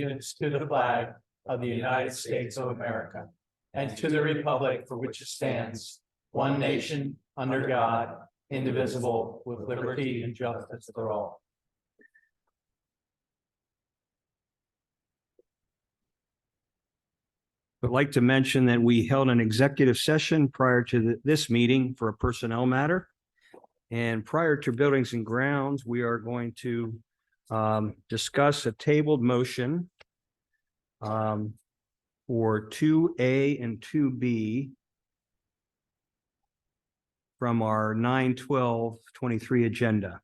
allegiance to the flag of the United States of America and to the republic for which it stands, one nation, under God, indivisible, with liberty and justice for all. I'd like to mention that we held an executive session prior to this meeting for a personnel matter. And prior to buildings and grounds, we are going to discuss a tabled motion for 2A and 2B from our 9/12/23 agenda.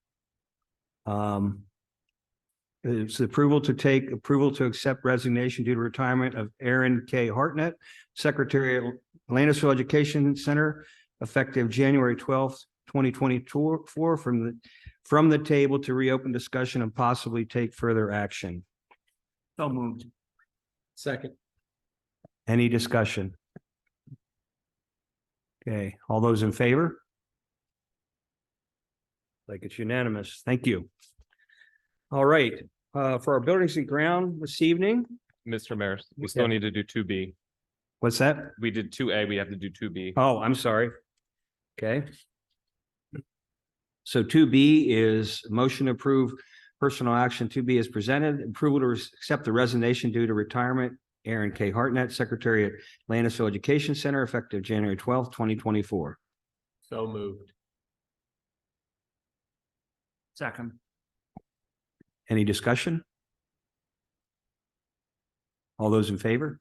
It's approval to accept resignation due to retirement of Aaron K. Hartnett, Secretary at Landisville Education Center, effective January 12th, 2024, from the table to reopen discussion and possibly take further action. So moved. Second. Any discussion? Okay, all those in favor? Like it's unanimous. Thank you. All right, for our buildings and ground this evening. Mr. Mayor, we still need to do 2B. What's that? We did 2A, we have to do 2B. Oh, I'm sorry. Okay. So 2B is motion to approve personal action. 2B is presented. Approval to accept the resignation due to retirement. Aaron K. Hartnett, Secretary at Landisville Education Center, effective January 12th, 2024. So moved. Second. Any discussion? All those in favor?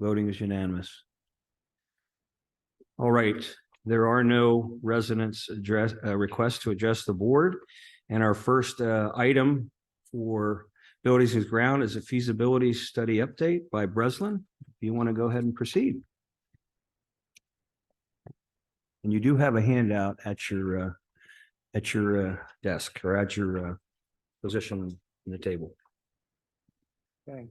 Voting is unanimous. All right, there are no residents requests to address the board. And our first item for buildings and ground is a feasibility study update by Breslin. If you want to go ahead and proceed. And you do have a handout at your desk or at your position on the table. Okay.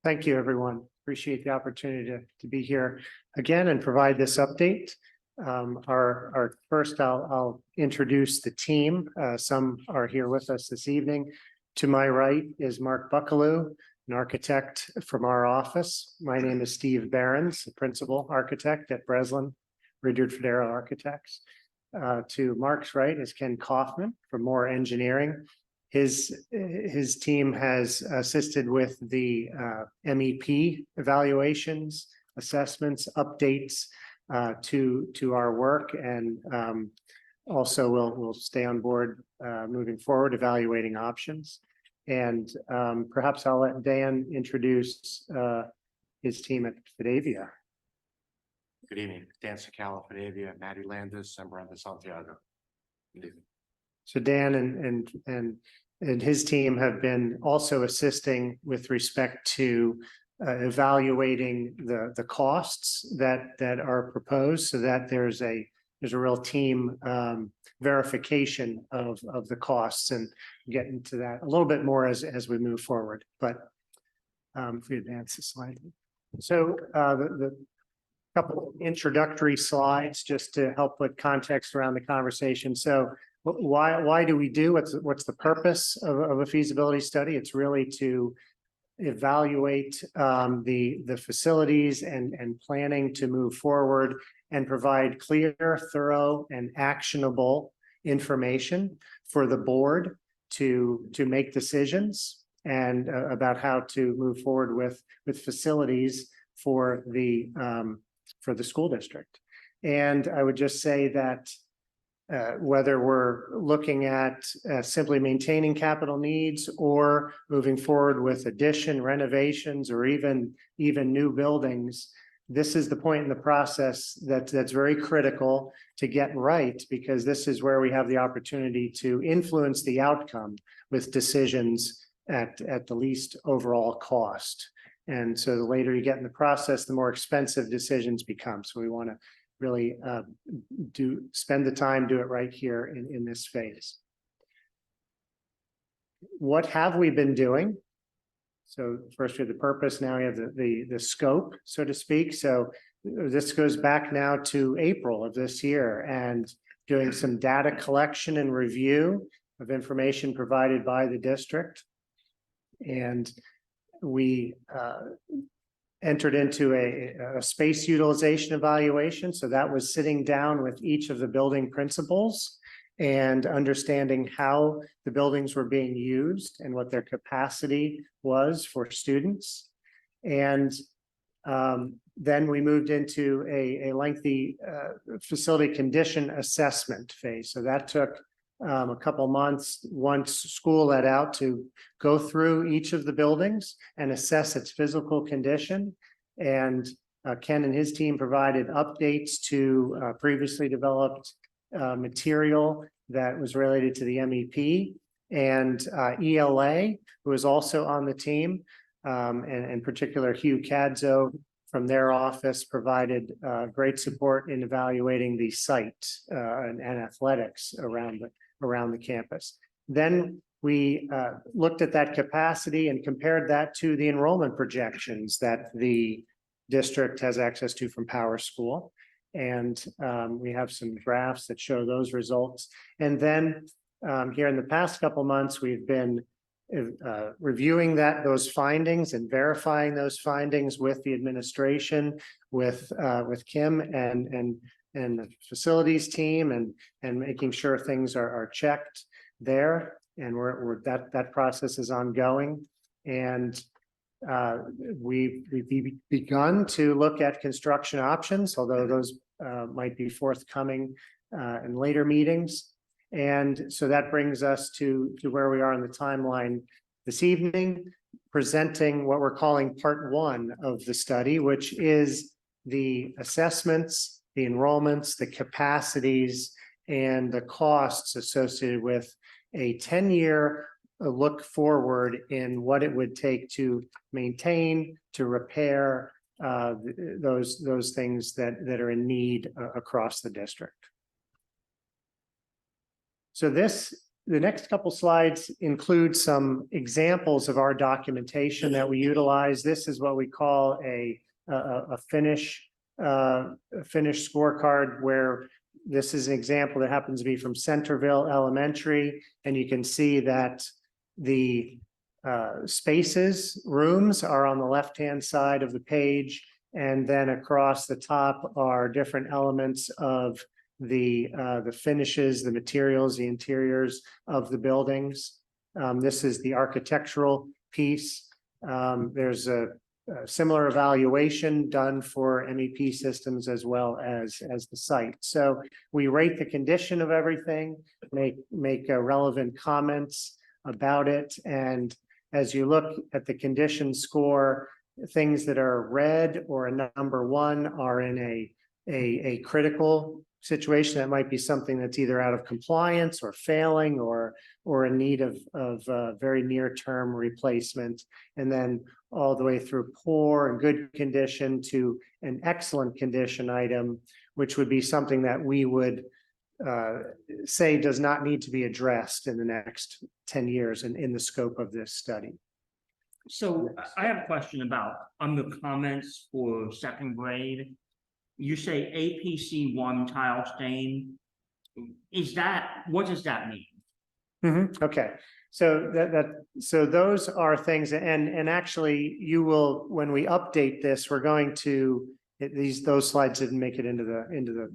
Thank you, everyone. Appreciate the opportunity to be here again and provide this update. Our first, I'll introduce the team. Some are here with us this evening. To my right is Mark Buckaloo, an architect from our office. My name is Steve Behrens, the principal architect at Breslin, Ridyard Federo Architects. To Mark's right is Ken Kaufman from Moore Engineering. His team has assisted with the MEP evaluations, assessments, updates to our work, and also will stay on board moving forward, evaluating options. And perhaps I'll let Dan introduce his team at Fidavia. Good evening, Dan Sacala, Fidavia, Maddie Landis, and Brenda Santiago. Good evening. So Dan and his team have been also assisting with respect to evaluating the costs that are proposed, so that there's a real team verification of the costs, and get into that a little bit more as we move forward. But if we advance the slide. So the couple introductory slides just to help put context around the conversation. So why do we do what's the purpose of a feasibility study? It's really to evaluate the facilities and planning to move forward and provide clear, thorough, and actionable information for the board to make decisions and about how to move forward with facilities for the school district. And I would just say that whether we're looking at simply maintaining capital needs or moving forward with addition, renovations, or even new buildings, this is the point in the process that's very critical to get right, because this is where we have the opportunity to influence the outcome with decisions at the least overall cost. And so the later you get in the process, the more expensive decisions become. So we want to really spend the time, do it right here in this phase. What have we been doing? So first we have the purpose, now we have the scope, so to speak. So this goes back now to April of this year, and doing some data collection and review information provided by the district. And we entered into a space utilization evaluation. So that was sitting down with each of the building principals and understanding how the buildings were being used and what their capacity was for students. And then we moved into a lengthy facility condition assessment phase. So that took a couple months once school let out to go through each of the buildings and assess its physical condition. And Ken and his team provided updates to previously developed material that was related to the MEP, and ELA, who was also on the team, and in particular Hugh Cadzo from their office provided great support in evaluating the site and athletics around the campus. Then we looked at that capacity and compared that to the enrollment projections that the district has access to from Power School. And we have some graphs that show those results. And then here in the past couple months, we've been reviewing those findings and verifying those findings with the administration, with Kim and the facilities team, and making sure things are checked there. And that process is ongoing. And we've begun to look at construction options, although those might be forthcoming in later meetings. And so that brings us to where we are in the timeline this evening, presenting what we're calling part one of the study, which is the assessments, the enrollments, the capacities, and the costs associated with a 10-year look forward in what it would take to maintain, to repair those things that are in need across the district. So the next couple slides include some examples of our documentation that we utilize. This is what we call a finish scorecard, where this is an example that happens to be from Centerville Elementary, and you can see that the rooms are on the left-hand side of the page, and then across the top are different elements of the finishes, the materials, the interiors of the buildings. This is the architectural piece. There's a similar evaluation done for MEP systems as well as the site. So we rate the condition of everything, make relevant comments about it. And as you look at the condition score, things that are red or a number one are in a critical situation. That might be something that's either out of compliance or failing or in need of very near-term replacement. And then all the way through poor and good condition to an excellent condition item, which would be something that we would say does not need to be addressed in the next 10 years in the scope of this study. So I have a question about under comments for second grade. You say APC 1 tile stain. What does that mean? Okay, so so those are things, and actually you will, when we update this, we're going to those slides didn't make it into the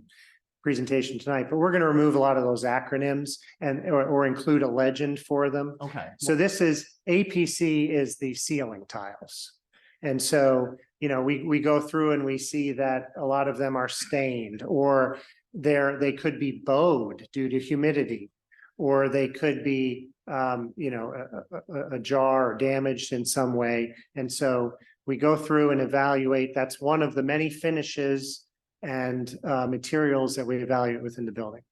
presentation tonight, but we're going to remove a lot of those acronyms or include a legend for them. Okay. So this is APC is the ceiling tiles. And so, you know, we go through and we see that a lot of them are stained, or they could be bowed due to humidity, or they could be, you know, ajar or damaged in some way. And so we go through and evaluate. That's one of the many finishes and materials that we evaluate within the building.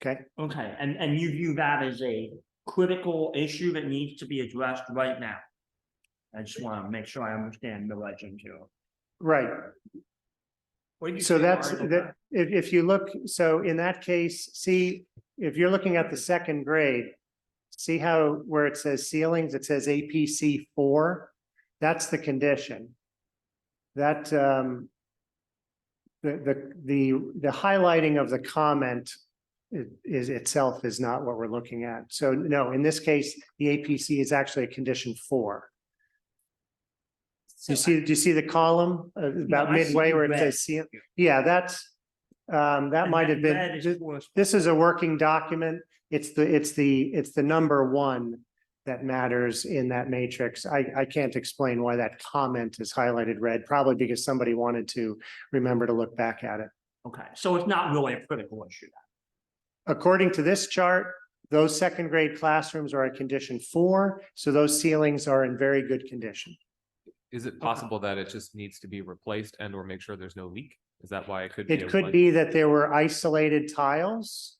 Okay. Okay, and you view that as a critical issue that needs to be addressed right now. I just want to make sure I understand the legend here. Right. So that's that. If you look, so in that case, see, if you're looking at the second grade, see how where it says ceilings, it says APC 4. That's the condition. That the highlighting of the comment is itself is not what we're looking at. So no, in this case, the APC is actually a condition 4. So Do you see the column about I see midway where it red. says, yeah, that's, that And might have been, red is for- this is a working document. It's the number 1 that matters in that matrix. I can't explain why that comment is highlighted red, probably because somebody wanted to remember to look back at it. Okay, so it's not really a critical issue. According to this chart, those second grade classrooms are at condition 4, so those ceilings are in very good condition. Is it possible that it just needs to be replaced and or make sure there's no leak? Is that why it could be? It could be that there were isolated tiles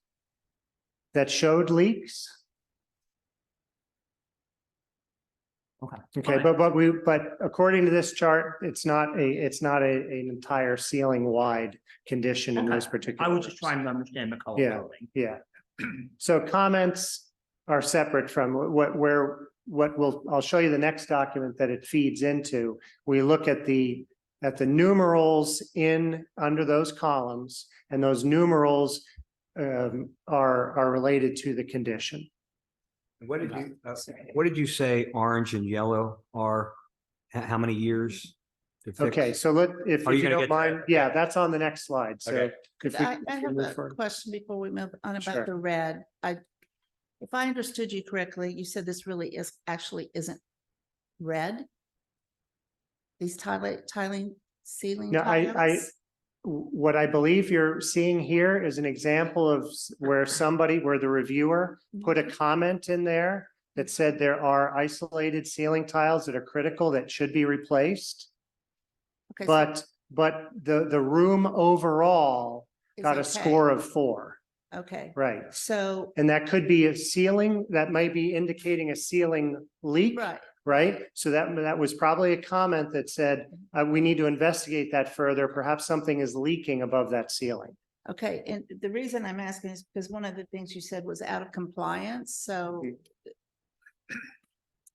that showed leaks. Okay. Okay, but according to this chart, it's not an entire ceiling wide condition in Okay. those particular. I was just rooms. trying to understand the color Yeah. coding. Yeah. So comments are separate from I'll show you the next document that it feeds into. We look at the numerals under those columns, and those numerals are related to the condition. What did you say orange and yellow are? How many years? to fix? Okay, so if Are you you gonna don't get to mind, that? yeah, that's on the next slide. So Okay. if we- I if we have move a forward. question before we move on Sure. about the red. If I understood you correctly, you said this really isn't red? These tiling ceiling No, tiles? What I believe you're seeing here is an example of where the reviewer put a comment in there that said there are isolated ceiling tiles that are critical that should be replaced. Okay, so But the room overall it's got a okay. score of 4, Okay, right? so, And that could be a ceiling, that might be indicating a ceiling leak. right, Right? So that was probably a comment that said, we need to investigate that further. Perhaps something is leaking above that ceiling. okay. And the reason I'm asking is because one of the things you said was out of compliance, so.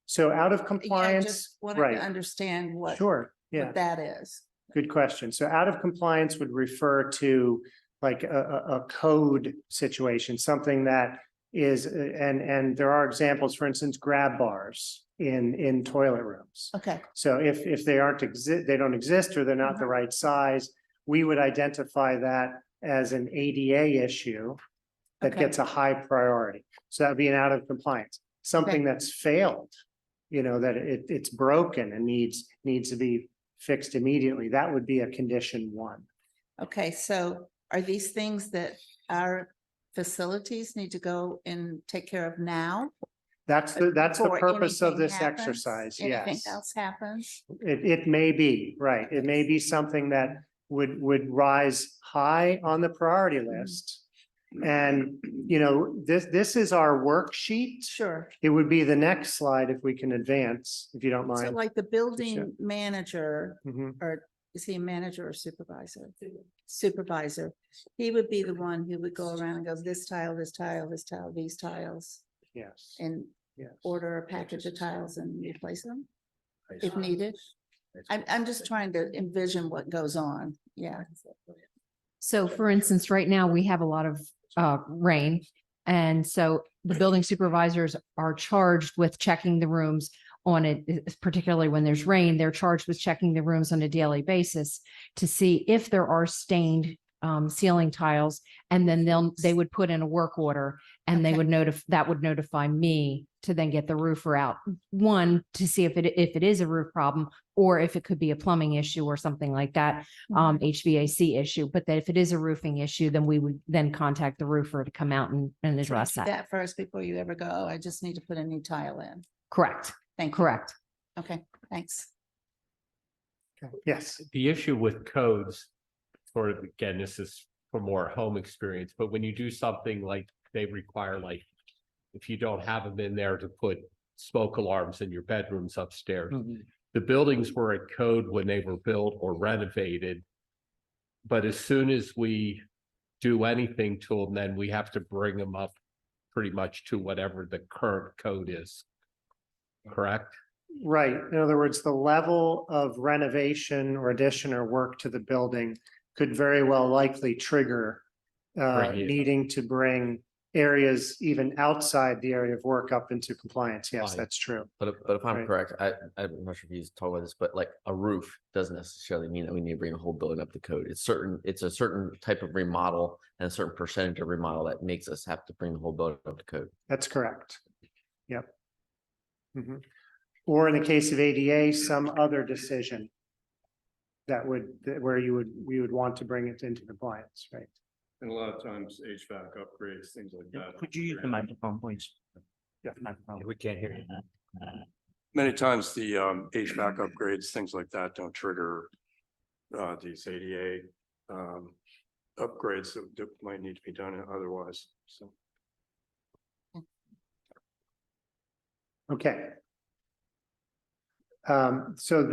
So out of Yeah, I compliance, just wanted right? to understand Sure, yeah, what that is. good question. So out of compliance would refer to like a code situation, something that is, and there are examples, for instance, grab bars in toilet rooms. Okay, So if they they don't exist or they're not the right size, we would identify that as an ADA issue that Okay. gets a high priority. So that'd be an out of compliance, something that's failed, that it's broken and needs to be fixed immediately. That would be a condition 1. okay. So are these things that our facilities need to go and take care of now? That's the before purpose of anything this happens? exercise. Anything Yes. else happens? It may be, right. It may be something that would rise high on the priority list. And, this is our worksheet. Sure. It would be the next slide if we can advance, if you don't So mind. like the building manager, Mhm. or is he a manager or supervisor? Supervisor. He would be the one who would go around and go, this tile, this tile, this tile, these tiles, Yes. and Yes. order a package of tiles and replace them if needed. I'm just trying to envision what goes on. Yeah. So for instance, right now we have a lot of rain. And so the building supervisors are charged with checking the rooms on it, particularly when there's rain, they're charged with checking the rooms on a daily basis to see if there are stained ceiling tiles. And then they would put in a work order and they Okay. would notify me to then get the roofer out. One, to see if it is a roof problem or if it could be a plumbing issue or something like that, HVAC issue. But that if it is a roofing issue, then we would then contact the roofer to come out and address that. That first before you ever go, I just need to put a new tile in. Correct, Thank you. correct. Okay, thanks. Yes. The issue with codes, sort of, again, this is for more home experience, but when you do something like they require, like if you don't have them in there to put smoke alarms in your bedrooms upstairs, the buildings were at code when they were built or renovated. But as soon as we do anything to them, then we have to bring them up pretty much to whatever the current code is. Correct? Right. In other words, the level of renovation or addition or work to the building could very well likely trigger Bring you. needing to bring areas even outside the area of work up into compliance. Yes, Fine. that's true. But if I'm Right. correct, I'm not sure if you talked about this, but like a roof doesn't necessarily mean that we need to bring a whole building up to code. It's a certain type of remodel and a certain percentage of remodel that makes us have to bring the whole building up to code. That's correct. Yep. Mhm. Or in the case of ADA, some other decision where we would want to bring it into compliance, right? And a lot of times HVAC upgrades, things like that. Could you use the microphone, please? Yeah. Microphone. We can't hear you. Many times the HVAC upgrades, things like that don't trigger these ADA upgrades that might need to be done otherwise, so. Okay. So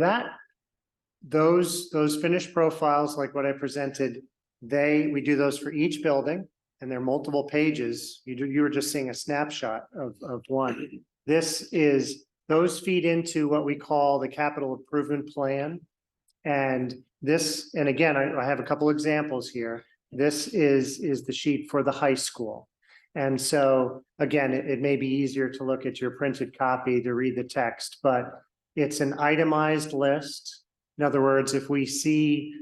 those finished profiles, like what I presented, we do those for each building, and they're multiple pages. You were just seeing a snapshot of one. Those feed into what we call the capital improvement plan. And again, I have a couple examples here. This is the sheet for the high school. And so again, it may be easier to look at your printed copy to read the text, but it's an itemized list. In other words, if we see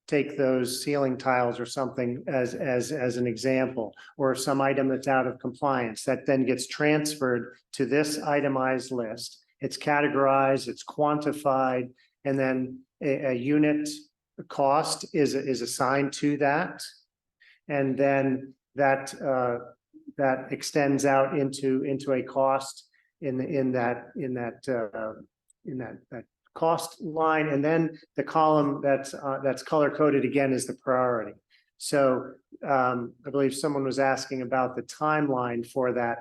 take those ceiling tiles or something as an example, or some item that's out of compliance, that then gets transferred to this itemized list. It's categorized, it's quantified, and then a unit cost is assigned to that. And then that extends out into a cost in that cost line, and then the column that's color coded again is the priority. So I believe someone was asking about the timeline for that.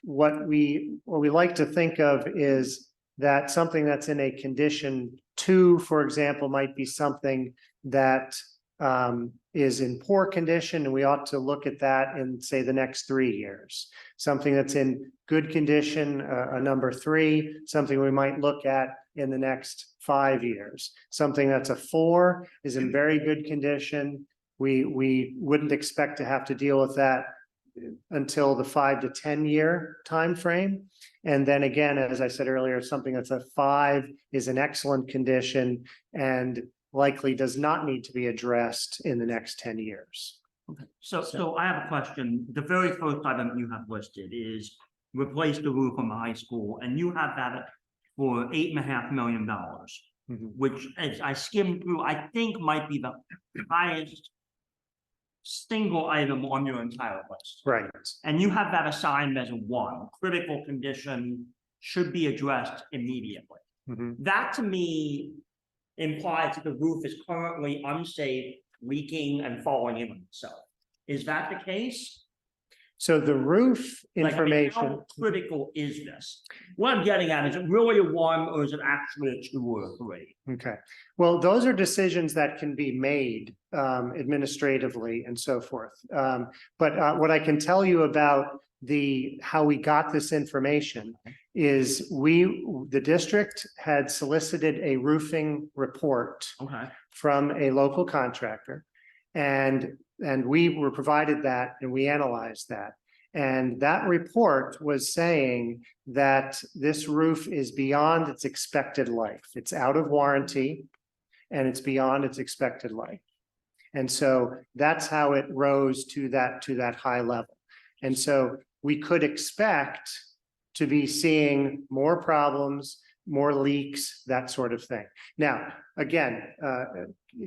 What we like to think of is that something that's in a condition 2, for example, might be something that is in poor condition, and we ought to look at that in, say, the next 3 years. Something that's in good condition, a number 3, something we might look at in the next 5 years. Something that's a 4 is in very good condition. We wouldn't expect to have to deal with that until the 5 to 10 year time frame. And then again, as I said earlier, something that's a 5 is in excellent condition and likely does not need to be addressed in the next 10 years. Okay. So I have a question. The very first item you have listed is replace the roof on the high school, and you have that for $8.5 million, which, as I skimmed through, I think might be the highest single item on your entire list. Right. And you have that assigned as a 1, critical condition, should be addressed immediately. That to me implies that the roof is currently unsafe, leaking, and falling in on itself. Is that the case? So the roof Like, I mean, information. how critical is this? What I'm getting at, is it really a 1 or is it actually a 2 or a 3? Okay, well, those are decisions that can be made administratively and so forth. But what I can tell you about how we got this information is the district had solicited a roofing report Okay. from a local contractor. And we were provided that and we analyzed that. And that report was saying that this roof is beyond its expected life. It's out of warranty and it's beyond its expected life. And so that's how it rose to that high level. And so we could expect to be seeing more problems, more leaks, that sort of thing. Now, again,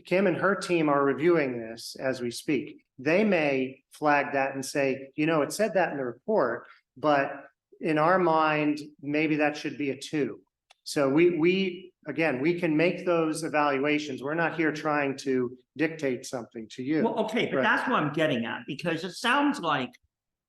Kim and her team are reviewing this as we speak. They may flag that and say, it said that in the report, but in our mind, maybe that should be a 2. So we can make those evaluations. We're not here trying to dictate something to you. Well, okay, but Right. that's what I'm getting at, because it sounds like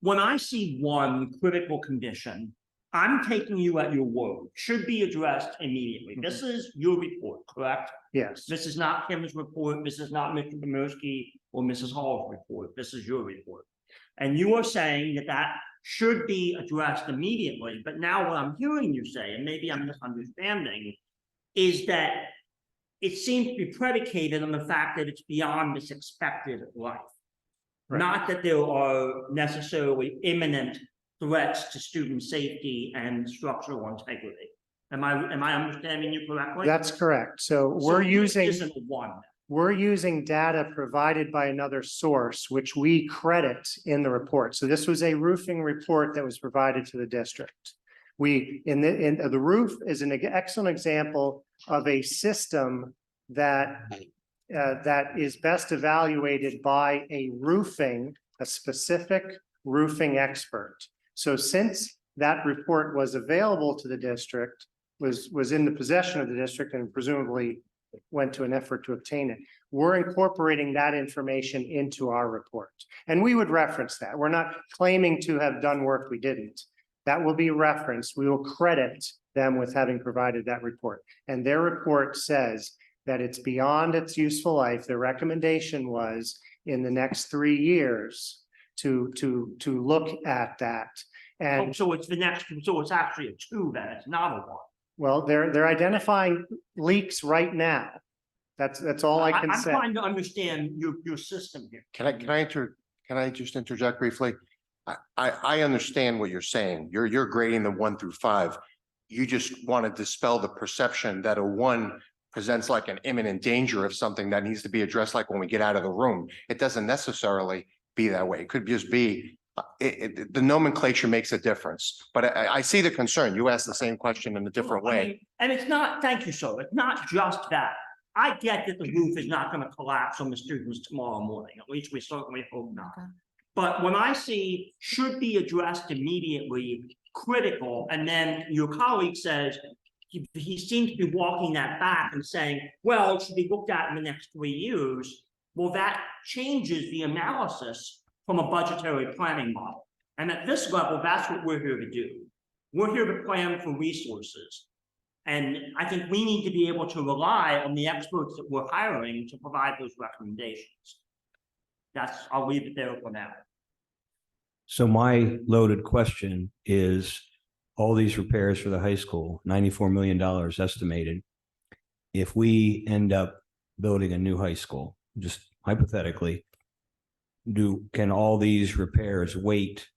when I see 1 critical condition, I'm taking you at your word, should be addressed immediately. This is your report, correct? Yes. This is not Kim's report. This is not Mr. Bomerski or Mrs. Hall's report. This is your report. And you are saying that should be addressed immediately. But now what I'm hearing you say, and maybe I'm misunderstanding, is that it seems to be predicated on the fact that it's beyond this expected life. Right. Not that there are necessarily imminent threats to student safety and structural integrity. Am I understanding you correctly? That's correct. So So we're this using, Isn't a one. we're using data provided by another source, which we credit in the report. So this was a roofing report that was provided to the district. The roof is an excellent example of a system that is best evaluated by a specific roofing expert. So since that report was available to the district, was in the possession of the district and presumably went to an effort to obtain it, we're incorporating that information into our report. And we would reference that. We're not claiming to have done work we didn't. That will be referenced. We will credit them with having provided that report. And their report says that it's beyond its useful life. The recommendation was in the next 3 years to look at that. And So it's so it's actually a two then, it's not a one. well, they're identifying leaks right now. That's all I can I'm say. trying to understand your system here. Can I just interject briefly? I understand what you're saying. You're grading the 1 through 5. You just want to dispel the perception that a 1 presents like an imminent danger of something that needs to be addressed, like when we get out of the room. It doesn't necessarily be that way. It could just be the nomenclature makes a difference. But I see the concern. You asked the same question in a different I way. mean, and it's not, thank you, sir. It's not just that. I get that the roof is not going to collapse on the students tomorrow morning. At least we certainly hope not. Okay. But when I see should be addressed immediately, critical, and then your colleague says he seems to be walking that back and saying, well, it should be looked at in the next 3 years. Well, that changes the analysis from a budgetary planning model. And at this level, that's what we're here to do. We're here to plan for resources. And I think we need to be able to rely on the experts that we're hiring to provide those recommendations. I'll leave it there for now. So my loaded question is, all these repairs for the high school, $94 million estimated. If we end up building a new high school, just hypothetically, can all these repairs wait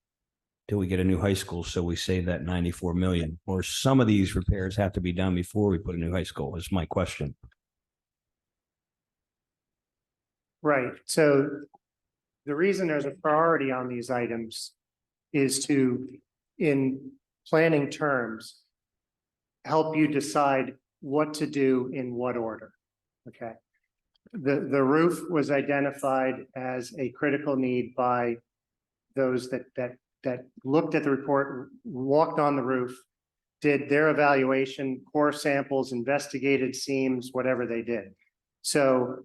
till we get a new high school so we save that 94 million? Or some of these repairs have to be done before we put a new high school, is my question. Right. So the reason there's a priority on these items is to, in planning terms, help you decide what to do in what order. Okay. The roof was identified as a critical need by those that looked at the report, walked on the roof, did their evaluation, core samples, investigated seams, whatever they did. So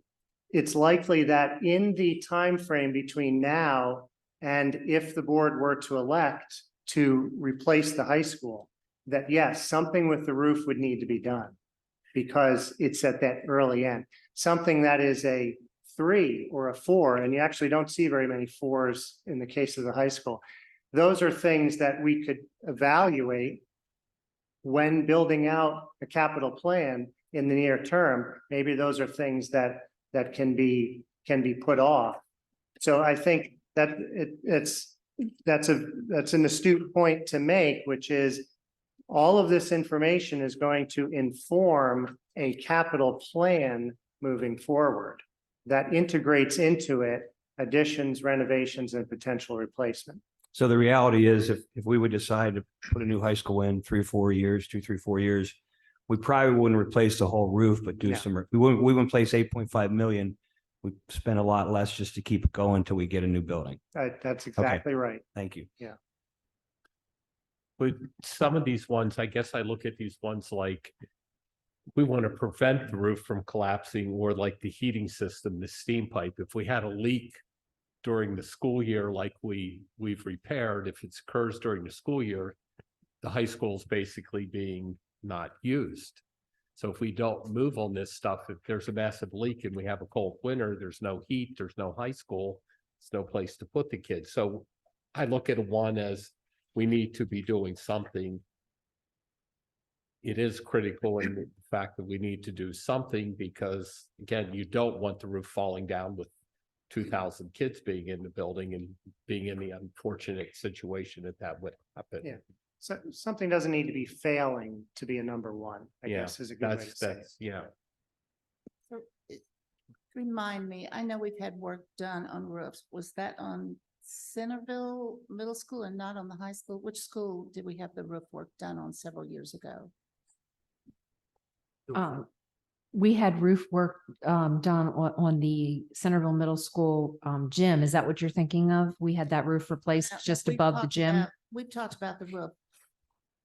it's likely that in the time frame between now and if the board were to elect to replace the high school, that yes, something with the roof would need to be done because it's at that early end. Something that is a 3 or a 4, and you actually don't see very many 4s in the case of the high school. Those are things that we could evaluate when building out a capital plan in the near term. Maybe those are things that can be put off. So I think that that's an astute point to make, which is all of this information is going to inform a capital plan moving forward that integrates into it additions, renovations, and potential replacement. So the reality is if we would decide to put a new high school in 3 or 4 years, 2, 3, 4 years, we probably wouldn't replace the whole roof, but do we wouldn't place 8.5 million. We spend a lot less just to keep it going until we get a new building. That's exactly right. Thank you. But some of these ones, I guess I look at these ones like we want to prevent the roof from collapsing, or like the heating system, the steam pipe. If we had a leak during the school year, like we've repaired, if it occurs during the school year, the high school is basically being not used. So if we don't move on this stuff, if there's a massive leak and we have a cold winter, there's no heat, there's no high school, there's no place to put the kids. So I look at one as we need to be doing something it is critical in the fact that we need to do something because, again, you don't want the roof falling down with 2,000 kids being in the building and being in the unfortunate situation that would happen. Yeah. So something doesn't need to be failing to be a number one, I Yeah, guess is a good way to say it. That's, yeah. So, remind me, I know we've had work done on roofs. Was that on Centerville Middle School and not on the high school? Which school did we have the roof work done on several years ago? We had roof work done on the Centerville Middle School gym. Is that what you're thinking of? We had that roof replaced just We've above the talked gym. We've talked about the roof,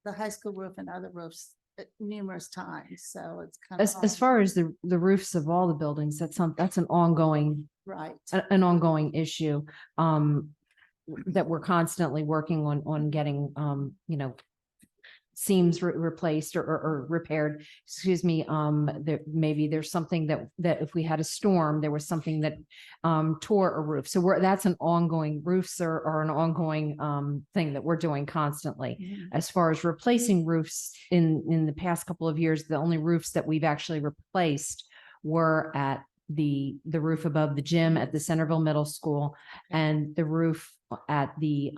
the high school roof and other roofs numerous times, so it's kind of. As far as the roofs of all the buildings, that's an ongoing, Right. an ongoing issue that we're constantly working on getting, seams replaced or repaired, excuse me. There, maybe there's something that if we had a storm, there was something that tore a roof. So that's an ongoing, roofs are an ongoing thing that we're doing constantly. Mhm. As far as replacing roofs in the past couple of years, the only roofs that we've actually replaced were at the roof above the gym at the Centerville Middle School and the roof at the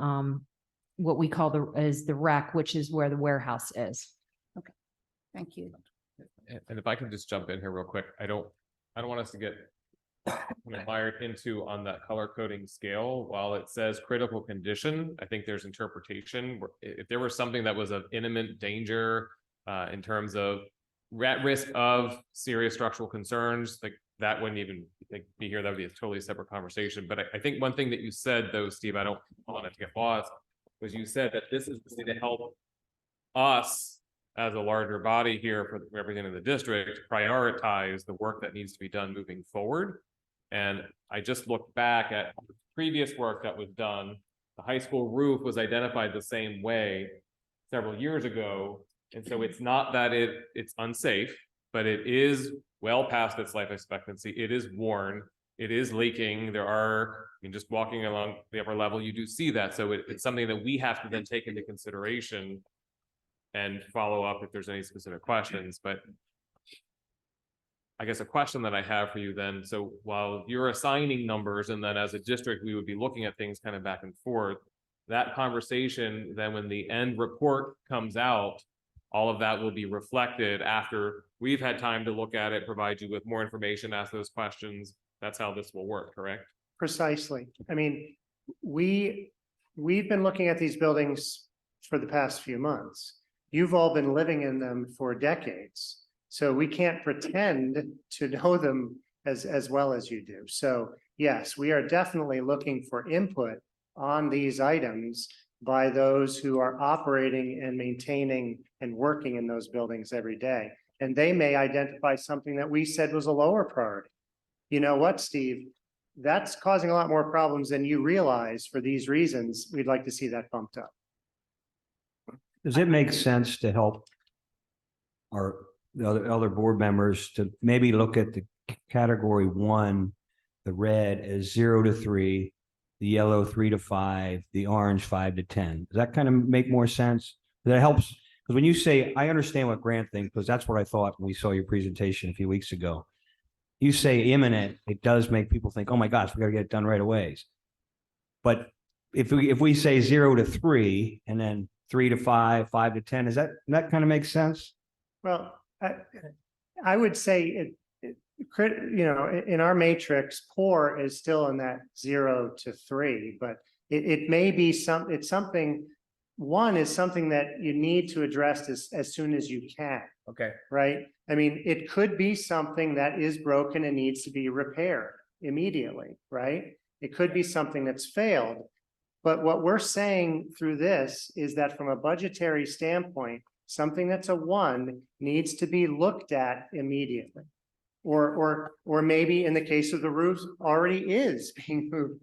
what we call the rec, which is where the warehouse is. Thank you. And if I can just jump in here real quick, I don't want us to get mired into on that color coding scale. While it says critical condition, I think there's interpretation. If there was something that was of imminent danger in terms of at risk of serious structural concerns, like that wouldn't even be here. That would be a totally separate conversation. But I think one thing that you said though, Steve, I don't want it to get lost, was you said that this is to help us as a larger body here for everything in the district prioritize the work that needs to be done moving forward. And I just looked back at previous work that was done. The high school roof was identified the same way several years ago. And so it's not that it's unsafe, but it is well past its life expectancy. It is worn. It is leaking. Just walking along the upper level, you do see that. So it's something that we have to then take into consideration and follow up if there's any specific questions. But I guess a question that I have for you then, so while you're assigning numbers and then as a district, we would be looking at things kind of back and forth, that conversation, then when the end report comes out, all of that will be reflected after we've had time to look at it, provide you with more information, ask those questions. That's how this will work, correct? Precisely. I mean, we've been looking at these buildings for the past few months. You've all been living in them for decades. So we can't pretend to know them as well as you do. So yes, we are definitely looking for input on these items by those who are operating and maintaining and working in those buildings every day. And they may identify something that we said was a lower priority. You know what, Steve? That's causing a lot more problems than you realize. For these reasons, we'd like to see that bumped up. Does it make sense to help the other board members to maybe look at the category 1, the red as 0 to 3, the yellow 3 to 5, the orange 5 to 10? Does that kind of make more sense? That helps, because when you say, I understand what Grant thinks, because that's what I thought when we saw your presentation a few weeks ago. You say imminent, it does make people think, oh my gosh, we got to get it done right away. But if we say 0 to 3 and then 3 to 5, 5 to 10, that kind of makes sense? Well, I would say in our matrix, poor is still in that 0 to 3, but it may be something. One is something that you need to address as soon as you can. Okay. Right? I mean, it could be something that is broken and needs to be repaired immediately, right? It could be something that's failed. But what we're saying through this is that from a budgetary standpoint, something that's a 1 needs to be looked at immediately. Or maybe in the case of the roofs already is being moved.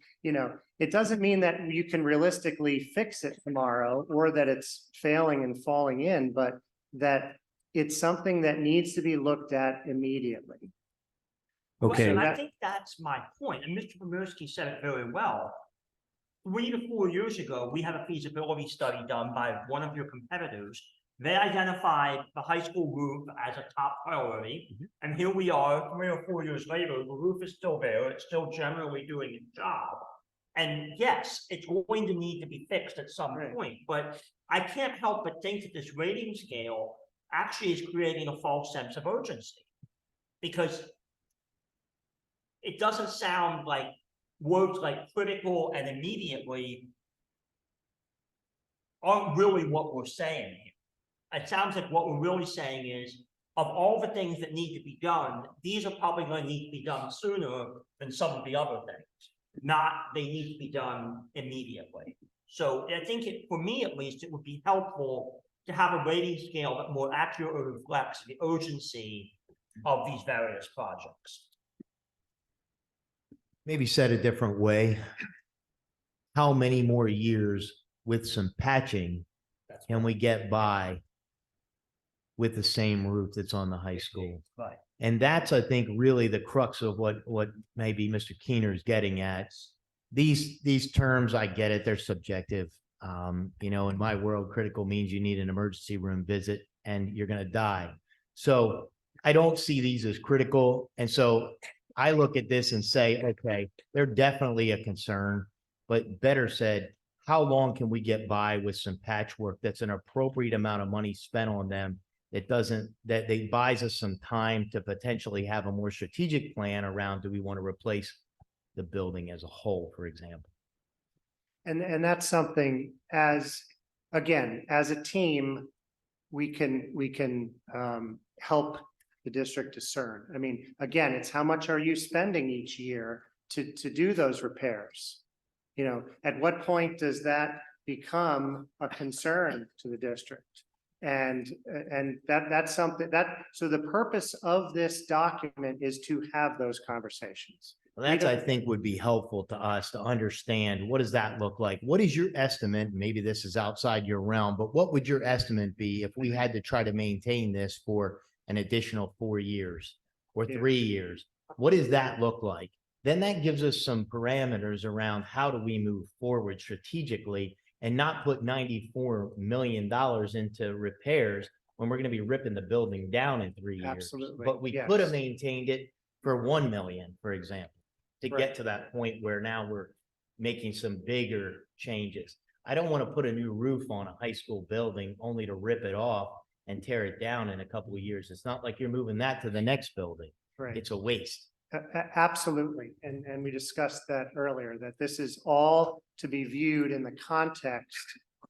It doesn't mean that you can realistically fix it tomorrow or that it's failing and falling in, but that it's something that needs to be looked at immediately. Okay. Listen, I think that's my point, and Mr. Pomersky said it very well. 3 to 4 years ago, we had a feasibility study done by one of your competitors They identified the high school roof as a top priority. And here we are, 3 or 4 years later, the roof is still there. It's still generally doing its job. And yes, it's going to need to be fixed at some point, but I can't help but think that this rating scale actually is creating a false sense of urgency. Because it doesn't sound like words like critical and immediately aren't really what we're saying here. It sounds like what we're really saying is, of all the things that need to be done, these are probably going to need to be done sooner than some of the other things. Not they need to be done immediately. So I think for me at least, it would be helpful to have a rating scale that more accurately reflects the urgency of these various projects. Maybe said a different way. How many more years with some patching can we get by with the same roof that's on the high school? Right. And that's, I think, really the crux of what maybe Mr. Keener is getting at. These terms, I get it, they're subjective. You know, in my world, critical means you need an emergency room visit and you're going to die. So I don't see these as critical. And so I look at this and say, okay, they're definitely a concern, but better said, how long can we get by with some patchwork that's an appropriate amount of money spent on them? That they buys us some time to potentially have a more strategic plan around, do we want to replace the building as a whole, for example? And that's something again, as a team, we can help the district discern. I mean, again, it's how much are you spending each year to do those repairs? You know, at what point does that become a concern to the district? And that's something so the purpose of this document is to have those conversations. Well, that's, I think, would be helpful to us to understand, what does that look like? What is your estimate? Maybe this is outside your realm, but what would your estimate be if we had to try to maintain this for an additional 4 years or 3 years? What does that look like? Then that gives us some parameters around how do we move forward strategically and not put $94 million into repairs when we're going to be ripping the building down in 3 years. Absolutely. But we could have maintained it for 1 million, for example, to Right. get to that point where now we're making some bigger changes. I don't want to put a new roof on a high school building only to rip it off and tear it down in a couple of years. It's not like you're moving that to the next building. Right. It's a waste. Absolutely. And we discussed that earlier, that this is all to be viewed in the context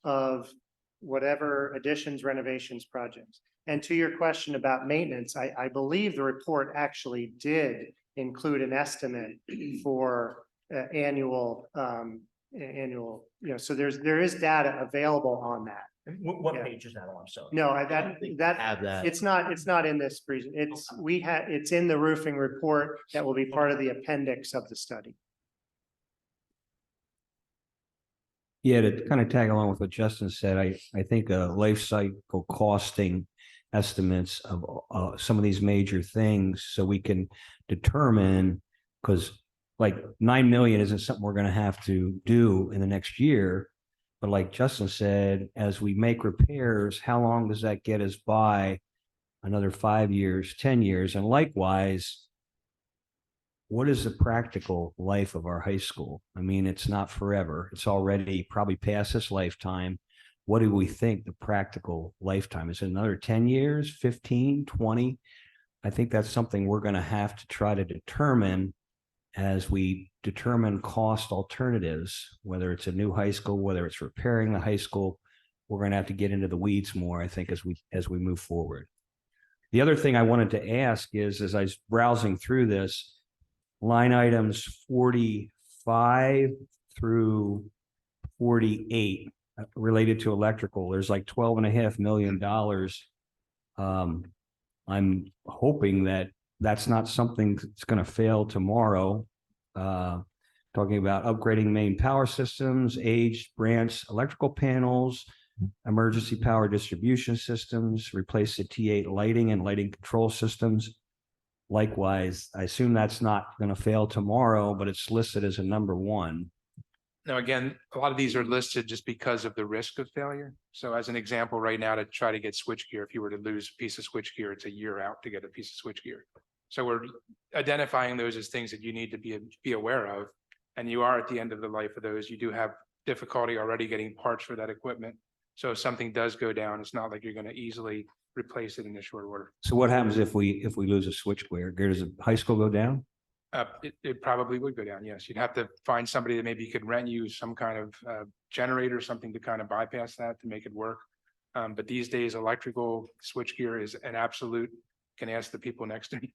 of whatever additions, renovations, projects. And to your question about maintenance, I believe the report actually did include an estimate for annual, so there is data available on that. What page is that on? So No, Have that. it's not in this it's in the roofing report that will be part of the appendix of the study. Yeah, to kind of tag along with what Justin said, I think life cycle costing estimates of some of these major things, so we can determine, because like 9 million isn't something we're going to have to do in the next year. But like Justin said, as we make repairs, how long does that get us by? Another 5 years, 10 years? And likewise, what is the practical life of our high school? I mean, it's not forever. It's already probably past its lifetime. What do we think the practical lifetime is? Another 10 years, 15, 20? I think that's something we're going to have to try to determine as we determine cost alternatives, whether it's a new high school, whether it's repairing the high school. We're going to have to get into the weeds more, I think, as we move forward. The other thing I wanted to ask is, as I was browsing through this, line items 45 through 48 related to electrical, there's like $12.5 million. I'm hoping that that's not something that's going to fail tomorrow. Talking about upgrading main power systems, aged branch electrical panels, emergency power distribution systems, replace the T8 lighting and lighting control systems. Likewise, I assume that's not going to fail tomorrow, but it's listed as a number 1. Now, again, a lot of these are listed just because of the risk of failure. So as an example, right now, to try to get switchgear, if you were to lose a piece of switchgear, it's a year out to get a piece of switchgear. So we're identifying those as things that you need to be aware of. And you are at the end of the life of those. You do have difficulty already getting parts for that equipment. So if something does go down, it's not like you're going to easily replace it in a short order. So what happens if we lose a switchgear? Does the high school go down? It probably would go down, yes. You'd have to find somebody that maybe could rent you some kind of generator, something to kind of bypass that to make it work. But these days, electrical switchgear is an absolute, can ask the people next to me.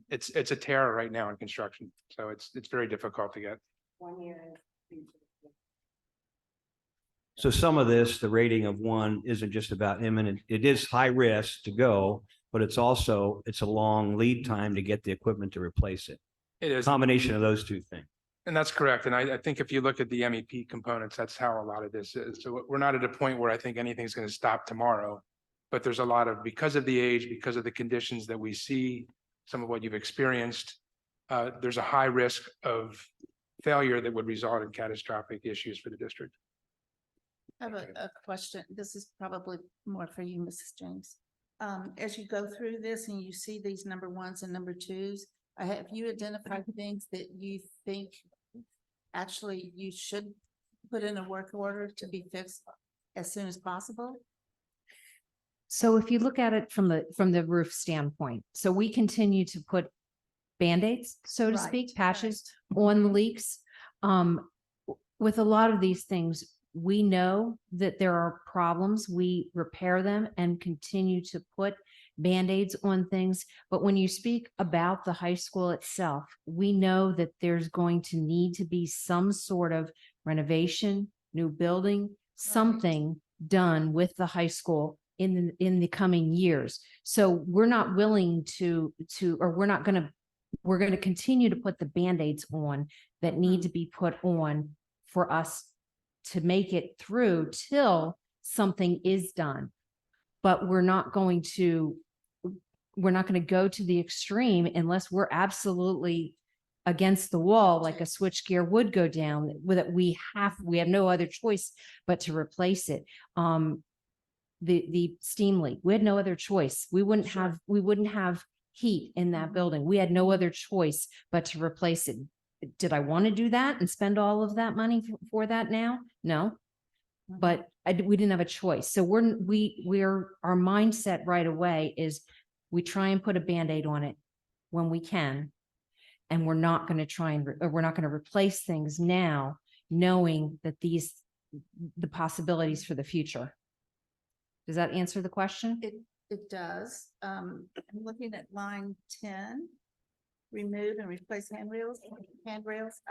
It's a terror right now in construction, so it's very difficult to get. 1 year. So some of this, the rating of 1 isn't just about imminent. It is high risk to go, but it's a long lead time to get the equipment to replace it. It is. Combination of those two things. And that's correct. And I think if you look at the MEP components, that's how a lot of this is. So we're not at a point where I think anything's going to stop tomorrow. But there's a lot of, because of the age, because of the conditions that we see, some of what you've experienced, there's a high risk of failure that would result in catastrophic issues for the district. I have a question. This is probably more for you, Mrs. James. As you go through this and you see these number 1s and number 2s, have you identified things that you think actually you should put in a work order to be fixed as soon as possible? So if you look at it from the roof standpoint, so we continue to put Band-Aids, so to Right, speak, patches on the leaks. With a lot of these things, we know that there are problems. We repair them and continue to put Band-Aids on things. But when you speak about the high school itself, we know that there's going to need to be some sort of renovation, new building, something done with the high school in the coming years. So we're not willing we're going to continue to put the Band-Aids on that need to be put on for us to make it through till something is done. But we're not going to go to the extreme unless we're absolutely against the wall, like a switchgear would go down, that we have no other choice but to replace it. The steam leak, we had no other choice. We wouldn't have heat in that building. We had no other choice but to replace it. Did I want to do that and spend all of that money for that now? No, but we didn't have a choice. So our mindset right away is we try and put a Band-Aid on it when we can. And we're not going to replace things now, knowing that the possibilities for the future. Does that answer the question? It does. I'm looking at line 10. Remove and replace handrails.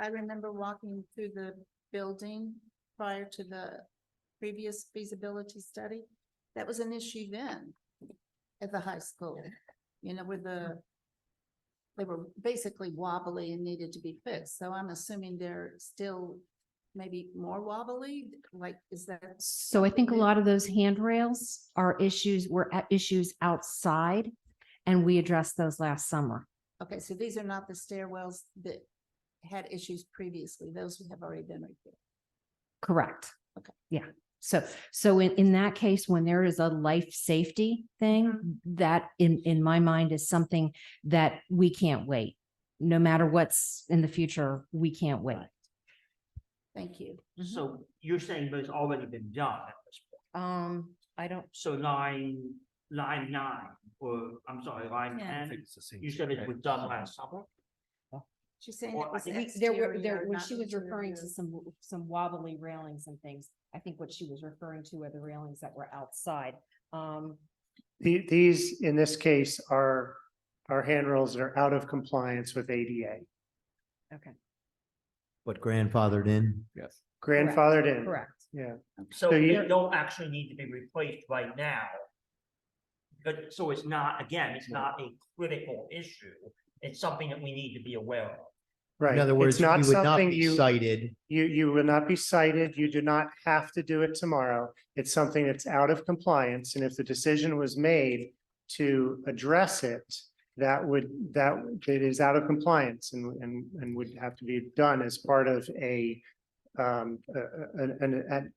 I remember walking through the building prior to the previous feasibility study. That was an issue then at the high school, where they were basically wobbly and needed to be fixed. So I'm assuming they're still maybe more wobbly. Like, is that? So I think a lot of those handrails were issues outside, and we addressed those last summer. Okay, so these are not the stairwells that had issues previously. Those have already been repaired. Correct. Okay. Yeah. So in that case, when there is a life safety thing, that in my mind is something that we can't wait. No matter what's in the future, we can't wait. Thank you. So you're saying those already been done at this point? I don't. So line 9, or I'm sorry, line Yeah. 10, you said it was done last summer? She's saying Well, it was When not she was referring to interior. some wobbly railings and things, I think what she was referring to were the railings that were outside. These, in this case, are handrails that are out of compliance with ADA. Okay. But grandfathered in. Yes. Grandfathered in. Correct. Yeah. So So you- they don't actually need to be replaced right now. But so it's not a critical issue. It's something that we need to be aware of. Right. In other words, It's you not would not something be cited. you will not be cited. You do not have to do it tomorrow. It's something that's out of compliance. And if the decision was made to address it, that it is out of compliance and would have to be done as part of a an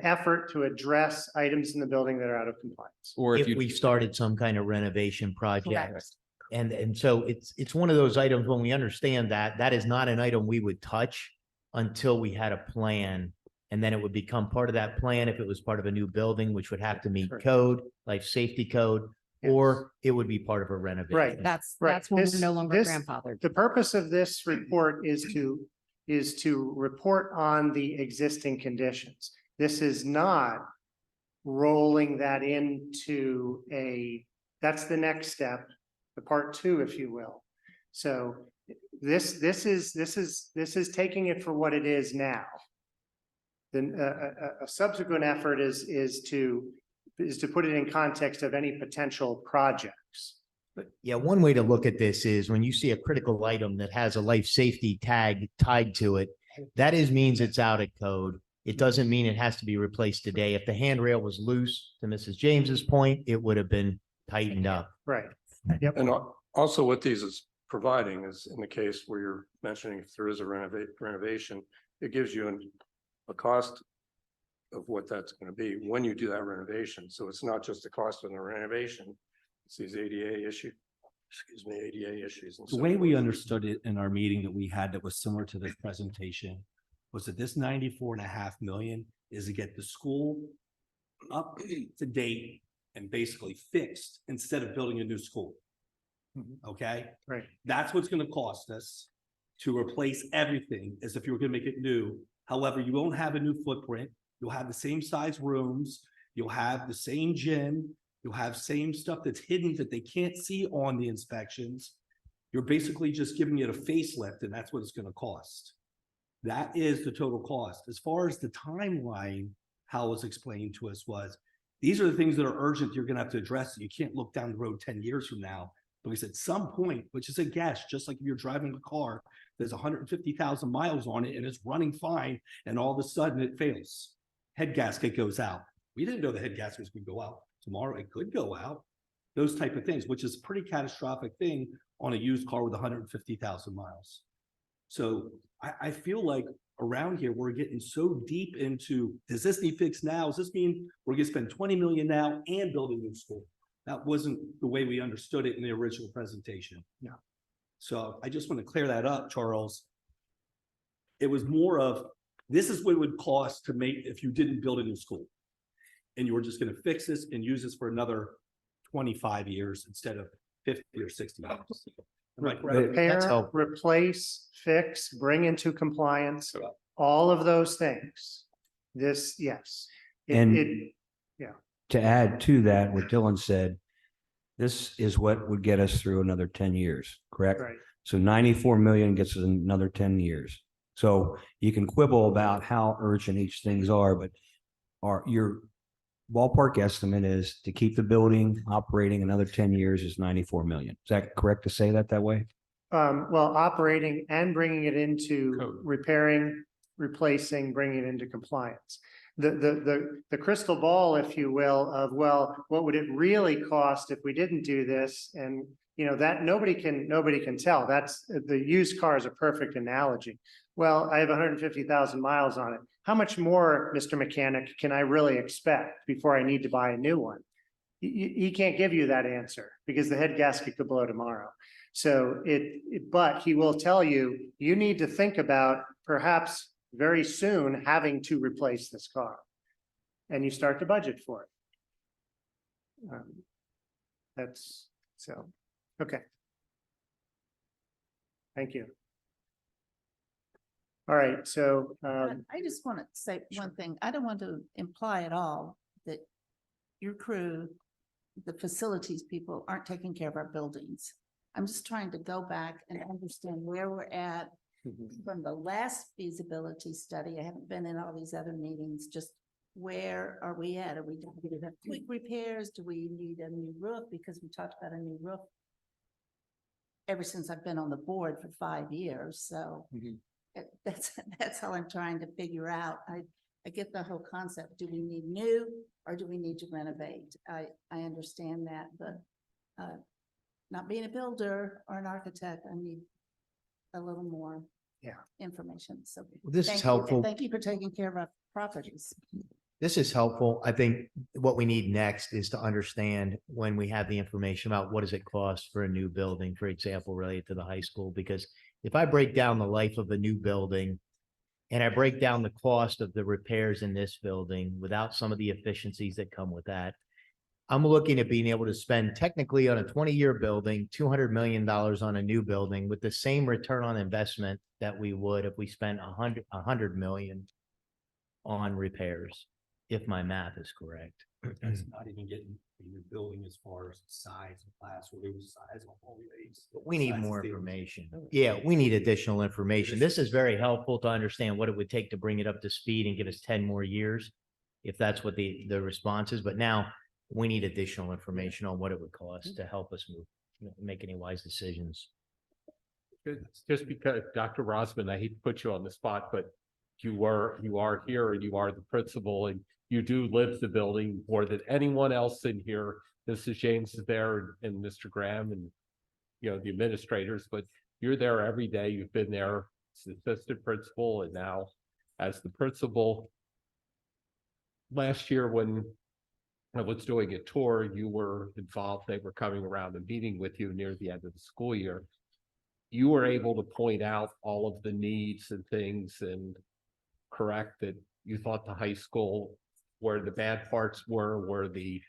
effort to address items in the building that are out of compliance. Or If we started some kind of renovation project. Correct. And so it's one of those items when we understand that, that is not an item we would touch until we had a plan. And then it would become part of that plan if it was part of a new building, which would have to meet Correct. code, life safety code, Yes. or it would be part of a renovation. Right. That's Right. when we're This- no longer this- grandfathered. The purpose of this report is to report on the existing conditions. This is not rolling that into that's the next step, the part two, if you will. So this is taking it for what it is now. Then a subsequent effort is to put it in context of any potential projects. But yeah, one way to look at this is when you see a critical item that has a life safety tag tied to it, that means it's out of code. It doesn't mean it has to be replaced today. If the handrail was loose, to Mrs. James's point, it would have been tightened up. Right. Yep. And also what these is providing is in the case where you're mentioning if there is a renovation, it gives you a cost of what that's going to be when you do that renovation. So it's not just the cost of the renovation, it's these ADA issues. And The so way forth. we understood it in our meeting that we had that was similar to this presentation was that this 94.5 million is to get the school up to date and basically fixed instead of building a new school. Okay? Right. That's what's gonna cost us to replace everything as if you were gonna make it new. However, you won't have a new footprint. You'll have the same size rooms. You'll have the same gym. You'll have same stuff that's hidden that they can't see on the inspections. You're basically just giving it a facelift, and that's what it's gonna cost. That is the total cost. As far as the timeline, how it was explained to us was, these are the things that are urgent you're gonna have to address. You can't look down the road 10 years from now. Because at some point, which is a guess, just like if you're driving a car, there's 150,000 miles on it and it's running fine, and all of a sudden it fails. Head gasket goes out. We didn't know the head gasket was gonna go out. Tomorrow it could go out. Those type of things, which is a pretty catastrophic thing on a used car with 150,000 miles. So I feel like around here, we're getting so deep into, does this need fixed now? Does this mean we're gonna spend 20 million now and build a new school? That wasn't the way we understood it in the original presentation. No. So I just want to clear that up, Charles. It was more of, this is what it would cost to make if you didn't build a new school. And you were just going to fix this and use this for another 25 years instead of 50 or 60 years. Am I correct? Repair, helpful. replace, fix, bring into compliance, all of those things. This, yes. And- To add to that, what Dylan said, this is what would get us through another 10 years, correct? Right. So 94 million gets us another 10 years. So you can quibble about how urgent each things are, but your ballpark estimate is to keep the building operating another 10 years is 94 million. Is that correct to say that way? Well, operating and bringing it into Code. repairing, replacing, bringing it into compliance. The crystal ball, if you will, of, well, what would it really cost if we didn't do this? And, you know, that nobody can tell. That's, the used car is a perfect analogy. Well, I have 150,000 miles on it. How much more, Mr. Mechanic, can I really expect before I need to buy a new one? He can't give you that answer because the head gasket could blow tomorrow. So but he will tell you, you need to think about perhaps very soon having to replace this car. And you start to budget for it. That's so, okay. Thank you. All right, so, I just want to say one thing. I don't want to imply at all that your crew, the facilities people aren't taking care of our buildings. I'm just trying to go back and understand where we're at from the last feasibility study. I haven't been in all these other meetings, just where are we at? Do we have quick repairs? Do we need a new roof? Because we talked about a new roof ever since I've been on the board for 5 years, so that's all I'm trying to figure out. I get the whole concept. Do we need new or do we need to renovate? I understand that, but not being a builder or an architect, I need a little more. information, so. This is thank you, and helpful. Thank you for taking care of our properties. This is helpful. I think what we need next is to understand when we have the information about what does it cost for a new building, for example, related to the high school, because if I break down the life of a new building and I break down the cost of the repairs in this building without some of the efficiencies that come with that, I'm looking at being able to spend technically on a 20-year building, $200 million on a new building with the same return on investment that we would if we spent $100 million on repairs, if my math is correct. That's not even getting a new building as far as size of classroom, size of hallways. But we need size of more theaters. information. Yeah, we need additional information. This is very helpful to understand what it would take to bring it up to speed and give us 10 more years, if that's what the response is. But now we need additional information on what it would cost to help us make any wise decisions. Just because, Dr. Rosman, I hate to put you on the spot, but you are here and you are the principal and you do live the building more than anyone else in here. Mrs. James is there and Mr. Graham and, the administrators, but you're there every day. You've been there as the assistant principal and now as the principal. Last year when I was doing a tour, you were involved. They were coming around and meeting with you near the end of the school year. You were able to point out all of the needs and things and correct that you thought the high school, where the bad parts were, where the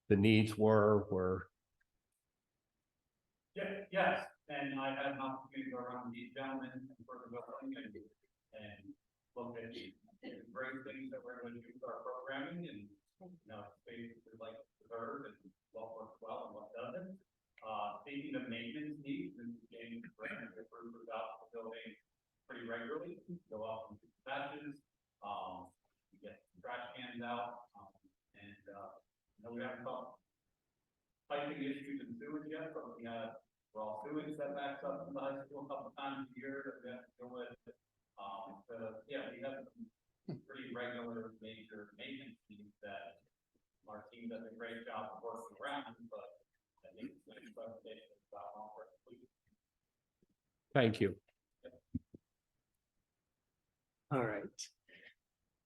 needs were. Yes, and I had an opportunity to go around these gentlemen and further building and look at the great things that we're going to do with our programming and, things we like to preserve and what works well and what doesn't. Speaking of maintenance needs, and James Graham approved about the building pretty regularly, go out and do patches, get trash cans out, we haven't talked piping issues and sewage yet, but we have raw sewage that backs up from the high school a couple times a year that we have to deal with. We have some pretty regular major maintenance needs that our team does a great job of working around, but I think it's an presentation about long-term solutions. Thank you. All right.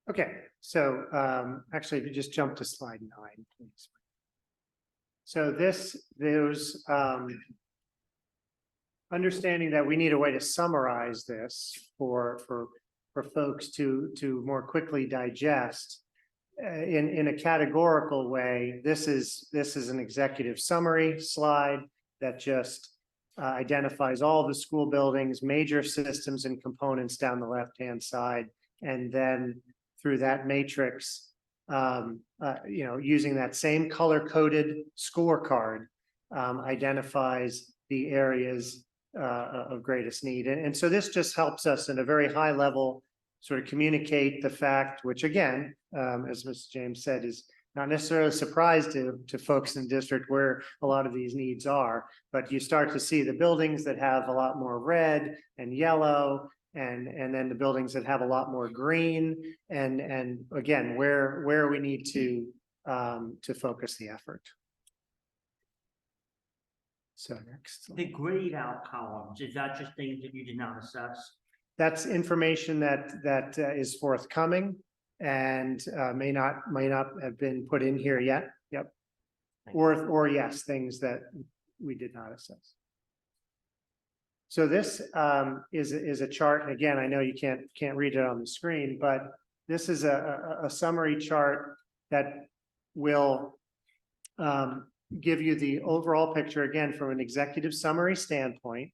Okay, so actually, if you just jump to slide 9, please. So there's understanding that we need a way to summarize this for folks to more quickly digest in a categorical way. This is an executive summary slide that just identifies all the school buildings, major systems and components down the left-hand side, and then through that matrix, using that same color-coded scorecard, identifies the areas of greatest need. And so this just helps us in a very high level sort of communicate the fact, which again, as Mr. James said, is not necessarily a surprise to folks in the district where a lot of these needs are, but you start to see the buildings that have a lot more red and yellow, and then the buildings that have a lot more green, and again, where we need to focus the effort. So next. The grayed out columns, is that just things that you did not assess? That's information that is forthcoming and may not have been put in here yet. Yep. Or yes, things that we did not assess. So this is a chart, and again, I know you can't read it on the screen, but this is a summary chart that will give you the overall picture, again, from an executive summary standpoint.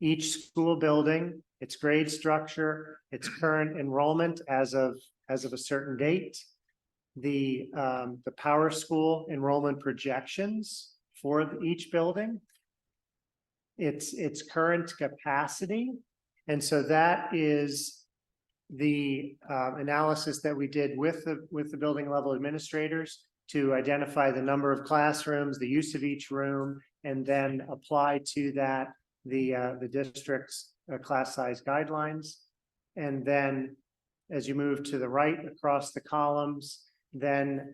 Each school building, its grade structure, its current enrollment as of a certain date, the Power School enrollment projections for each building, its current capacity. And so that is the analysis that we did with the building level administrators to identify the number of classrooms, the use of each room, and then apply to that the district's class size guidelines. And then as you move to the right across the columns, then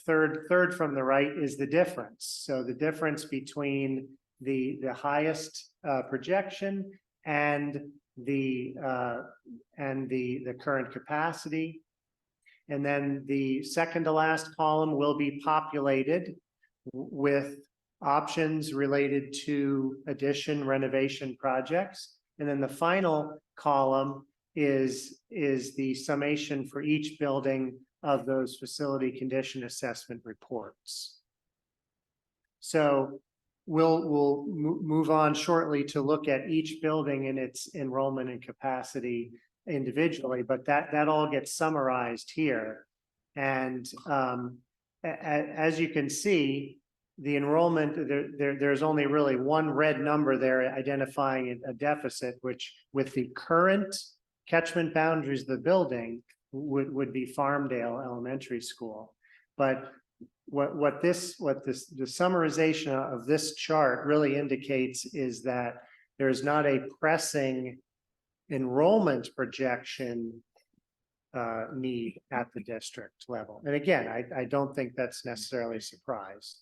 third from the right is the difference. So the difference between the highest projection and the current capacity. And then the second to last column will be populated with options related to addition renovation projects. And then the final column is the summation for each building of those facility condition assessment reports. So we'll move on shortly to look at each building and its enrollment and capacity individually, but that all gets summarized here. And as you can see, the enrollment, there's only really one red number there identifying a deficit, which with the current catchment boundaries of the building would be Farmdale Elementary School. But the summarization of this chart really indicates is that there is not a pressing enrollment projection need at the district level. And again, I don't think that's necessarily a surprise.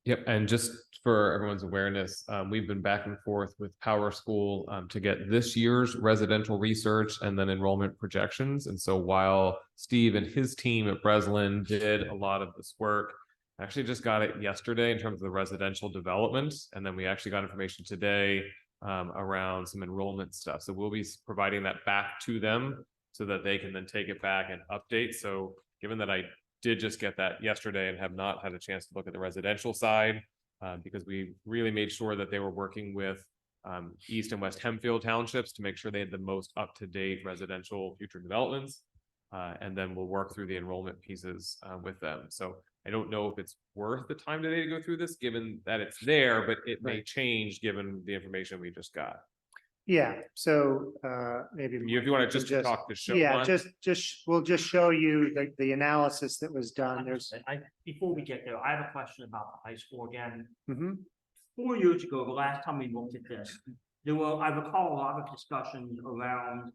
Yep, and just for everyone's awareness, we've been back and forth with Power School to get this year's residential research and then enrollment projections. And so while Steve and his team at Breslin did a lot of this work, I actually just got it yesterday in terms of the residential development. And then we actually got information today around some enrollment stuff. So we'll be providing that back to them so that they can then take it back and update. So given that I did just get that yesterday and have not had a chance to look at the residential side because we really made sure that they were working with East and West Hempfield townships to make sure they had the most up-to-date residential future developments. And then we'll work through the enrollment pieces with them. So I don't know if it's worth the time today to go through this, given that it's there, but it may change given the information we just got. Yeah, so maybe If you want to just talk to show. yeah, we'll just show you the analysis that was done. There's Before we get there, I have a question about the high school again. Mhm. 4 years ago, the last time we looked at this, I recall a lot of discussions around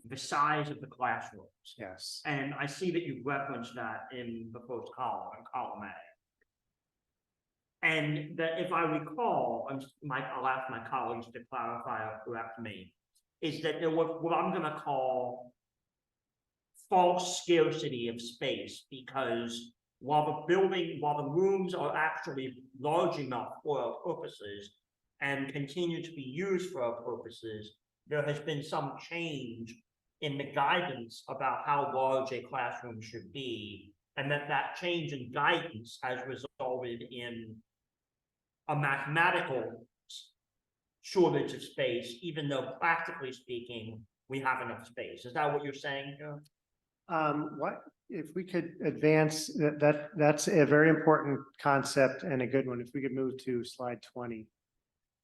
the size of the classrooms. yes. And I see that you referenced that in the first column, in column A. And that if I recall, I'll ask my colleagues to clarify or correct me, is that there was what I'm gonna call false scarcity of space, because while the rooms are actually large enough for our purposes and continue to be used for our purposes, there has been some change in the guidance about how large a classroom should be, and that change in guidance has resulted in a mathematical shortage of space, even though practically speaking, we have enough space. Is that what you're saying, Joe? What if we could advance that's a very important concept and a good one. If we could move to slide 20.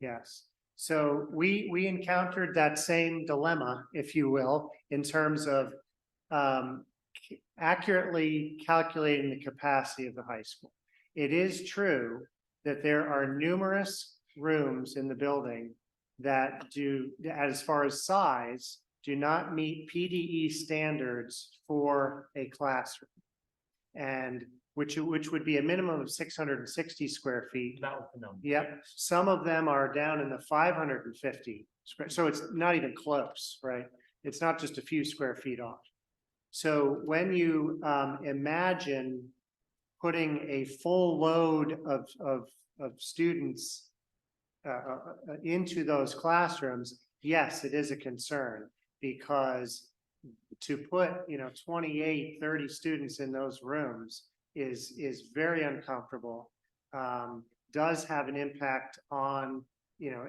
Yes. So we encountered that same dilemma, if you will, in terms of accurately calculating the capacity of the high school. It is true that there are numerous rooms in the building that as far as size, do not meet PDE standards for a classroom. And which would be a minimum of 660 square feet. That was the number. Yep, some of them are down in the 550 square, so it's not even close, right? It's not just a few square feet off. So when you imagine putting a full load of students into those classrooms, yes, it is a concern, because to put 28, 30 students in those rooms is very uncomfortable, does have an impact on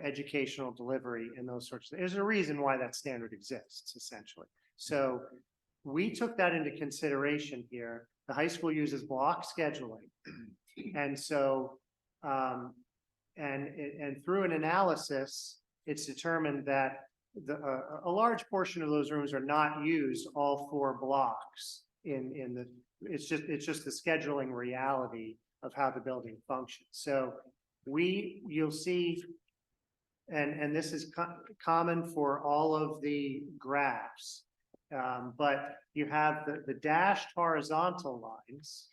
educational delivery and those sorts of things. There's a reason why that standard exists, essentially. So we took that into consideration here. The high school uses block scheduling. And so and through an analysis, it's determined that a large portion of those rooms are not used all 4 blocks it's just the scheduling reality of how the building functions. So you'll see, and this is common for all of the graphs, but you have the dashed horizontal lines,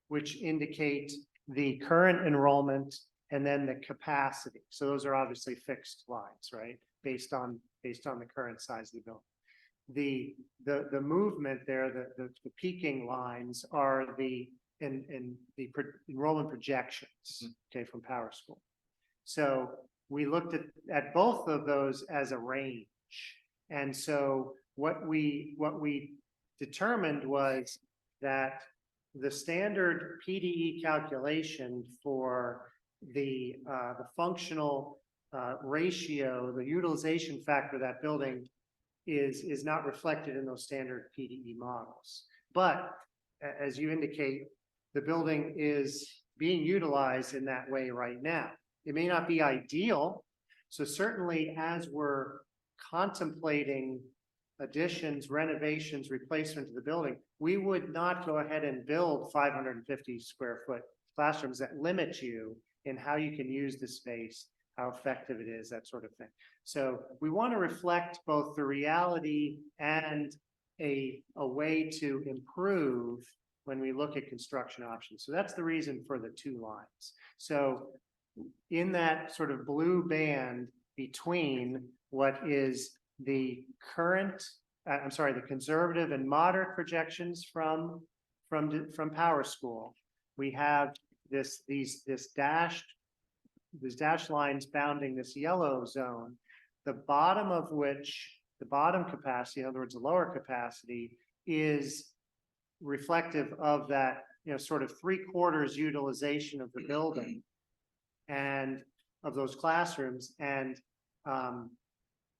which indicate the current enrollment and then the capacity. So those are obviously fixed lines, right? based on the current size of the building. The movement there, the peaking lines are the enrollment projections, okay, from Power School. So we looked at both of those as a range. And so what we determined was that the standard PDE calculation for the functional ratio, the utilization factor of that building is not reflected in those standard PDE models. But as you indicate, the building is being utilized in that way right now. It may not be ideal. So certainly as we're contemplating additions, renovations, replacement to the building, we would not go ahead and build 550 square foot classrooms that limit you in how you can use the space, how effective it is, that sort of thing. So we want to reflect both the reality and a way to improve when we look at construction options. So that's the reason for the two lines. So in that sort of blue band between what is the current, the conservative and moderate projections from Power School, we have these dashed lines bounding this yellow zone, the bottom of which, the bottom capacity, in other words, the lower capacity, is reflective of that, sort of 3/4 utilization of the building and of those classrooms, and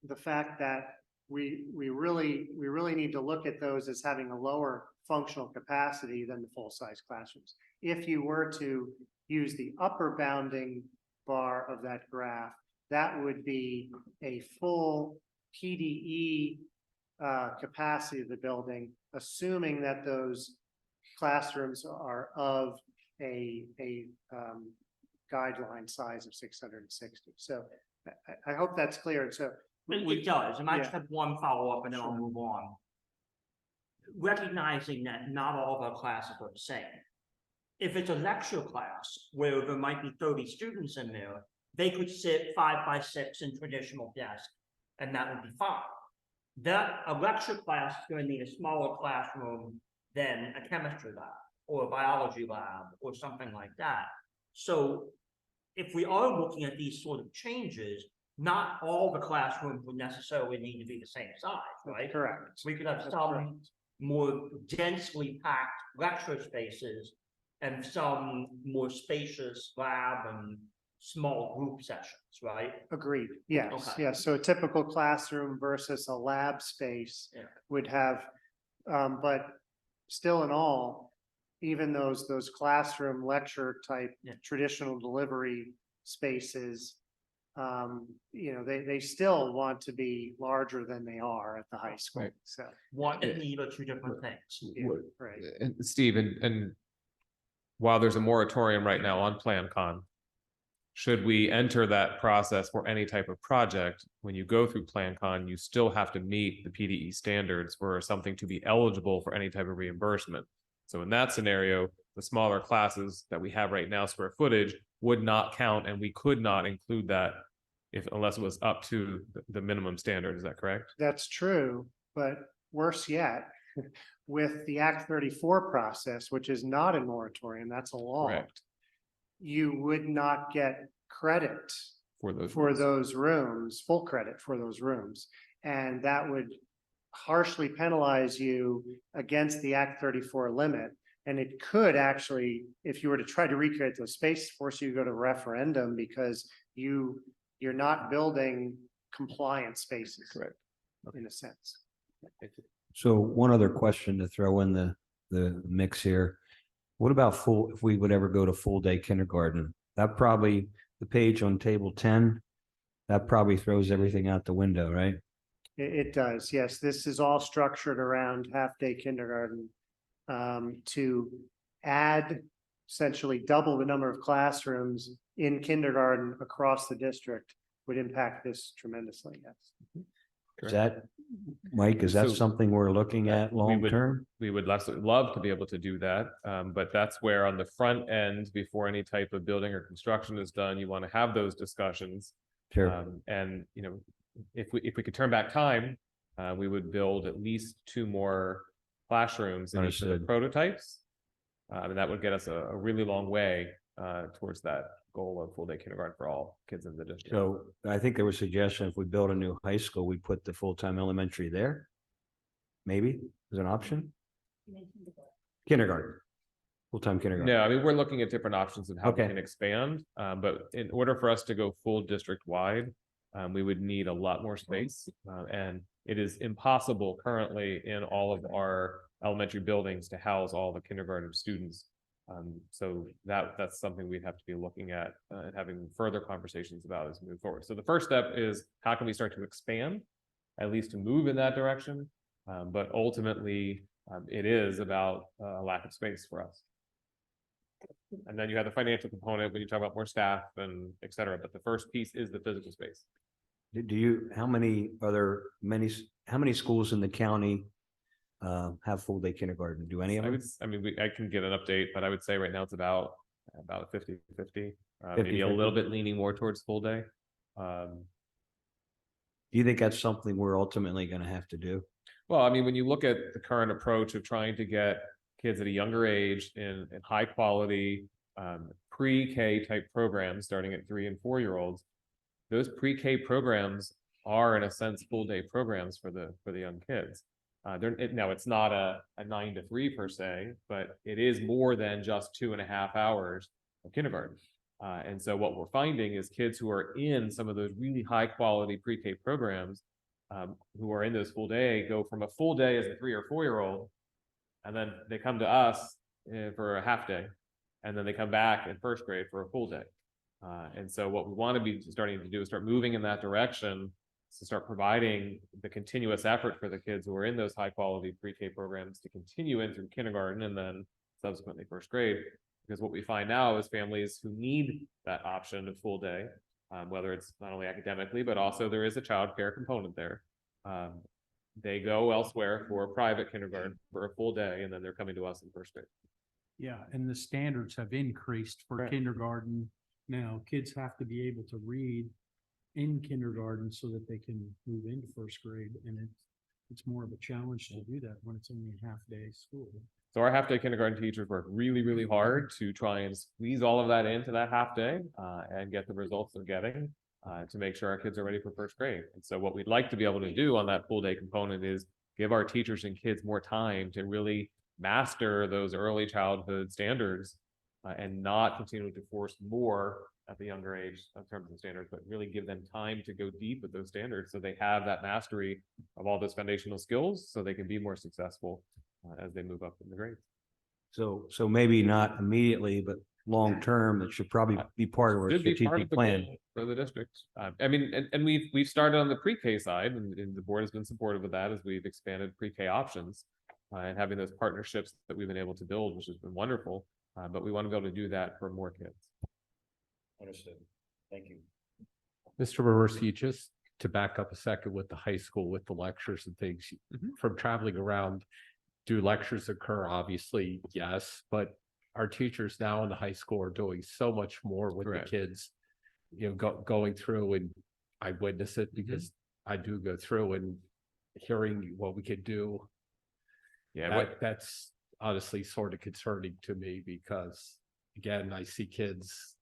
the fact that we really need to look at those as having a lower functional capacity than the full-size classrooms. If you were to use the upper bounding bar of that graph, that would be a full PDE capacity of the building, assuming that those classrooms are of a guideline size of 660. So I hope that's clear. And so It does, and I yeah. just have one follow-up and then I'll move on. Recognizing that not all of our classes are the same. If it's a lecture class where there might be 30 students in there, they could sit 5 by 6 in traditional desks, and that would be fine. A lecture class is going to need a smaller classroom than a chemistry lab or a biology lab or something like that. So if we are looking at these sort of changes, not all the classrooms would necessarily need to be the same size, right? Correct. We could have That's some correct. more densely packed lecture spaces and some more spacious lab and small group sessions, right? Agreed. Yes, Okay. yes. So a typical classroom versus a lab space Yeah. would have, but still in all, even those classroom lecture type Yeah. traditional delivery spaces, they still want to be larger than they are at the high school. Right. So, One and need are two different things. yeah, right. And Steve, and while there's a moratorium right now on PlanCon, should we enter that process for any type of project, when you go through PlanCon, you still have to meet the PDE standards for something to be eligible for any type of reimbursement. So in that scenario, the smaller classes that we have right now, square footage, would not count, and we could not include that unless it was up to the minimum standard. Is that correct? That's true, but worse yet, with the Act 34 process, which is not a moratorium, that's a law. Correct. You would not get credit For those. for those rooms, full credit for those rooms. And that would harshly penalize you against the Act 34 limit. And it could actually, if you were to try to recreate those spaces, force you to go to referendum because you're not building compliant spaces. Correct. In a sense. So one other question to throw in the mix here. What about if we would ever go to full day kindergarten? That probably, the page on table 10, that probably throws everything out the window, right? It does, yes. This is all structured around half-day kindergarten to add essentially double the number of classrooms in kindergarten across the district would impact this tremendously, yes. Is that, Mike, is that So- something we're looking at long term? We would love to be able to do that, but that's where on the front end, before any type of building or construction is done, you want to have those discussions. Sure. And if we could turn back time, we would build at least 2 more classrooms in each of the Understood. prototypes. And that would get us a really long way towards that goal of full day kindergarten for all kids in the district. So I think there was a suggestion if we build a new high school, we put the full-time elementary there. Maybe as an option. Kindergarten. Full-time kindergarten. No, I mean, we're looking at different options of how we Okay. can expand, but in order for us to go full district wide, we would need a lot more space. And it is impossible currently in all of our elementary buildings to house all the kindergarten students. So that's something we'd have to be looking at and having further conversations about as we move forward. So the first step is how can we start to expand, at least to move in that direction? But ultimately, it is about a lack of space for us. And then you have the financial component when you talk about more staff and et cetera, but the first piece is the physical space. Do you, how many schools in the county have full day kindergarten? Do any of them? I can get an update, but I would say right now it's about 50-50, maybe a 50-50. little bit leaning more towards full day. Do you think that's something we're ultimately going to have to do? Well, I mean, when you look at the current approach of trying to get kids at a younger age in high quality pre-K type programs, starting at 3 and 4-year-olds, those pre-K programs are in a sense full day programs for the young kids. Now it's not a 9 to 3 per se, but it is more than just 2.5 hours of kindergarten. And so what we're finding is kids who are in some of those really high quality pre-K programs, who are in those full day, go from a full day as a 3 or 4-year-old, and then they come to us for a half day, and then they come back in first grade for a full day. And so what we want to be starting to do is start moving in that direction to start providing the continuous effort for the kids who are in those high quality pre-K programs to continue in through kindergarten and then subsequently first grade. Because what we find now is families who need that option of full day, whether it's not only academically, but also there is a child care component there. They go elsewhere for a private kindergarten for a full day, and then they're coming to us in first grade. Yeah, and the standards have increased for Right. kindergarten. Now, kids have to be able to read in kindergarten so that they can move into first grade, and it's more of a challenge to do that when it's only a half day school. So our half day kindergarten teachers work really, really hard to try and squeeze all of that into that half day and get the results they're getting to make sure our kids are ready for first grade. And so what we'd like to be able to do on that full day component is give our teachers and kids more time to really master those early childhood standards and not continue to force more at the younger age in terms of standards, but really give them time to go deep with those standards so they have that mastery of all those foundational skills so they can be more successful as they move up in the grades. So maybe not immediately, but long-term, it should probably be part of our Should be part strategic of the plan. goal for the district. I mean, and we've started on the pre-K side, and the board has been supportive of that as we've expanded pre-K options and having those partnerships that we've been able to build, which has been wonderful. But we want to be able to do that for more kids. Understood. Thank you. Mr. Marusi, just to back up a second with the high school, with the lectures and things, from traveling around, do lectures occur? Obviously, yes, but our teachers now in the high school are doing so much more with Correct. the kids, going through, and I witness it because I do go through and hearing what we could do. Yeah, That's honestly sort of concerning to me because, again, I see kids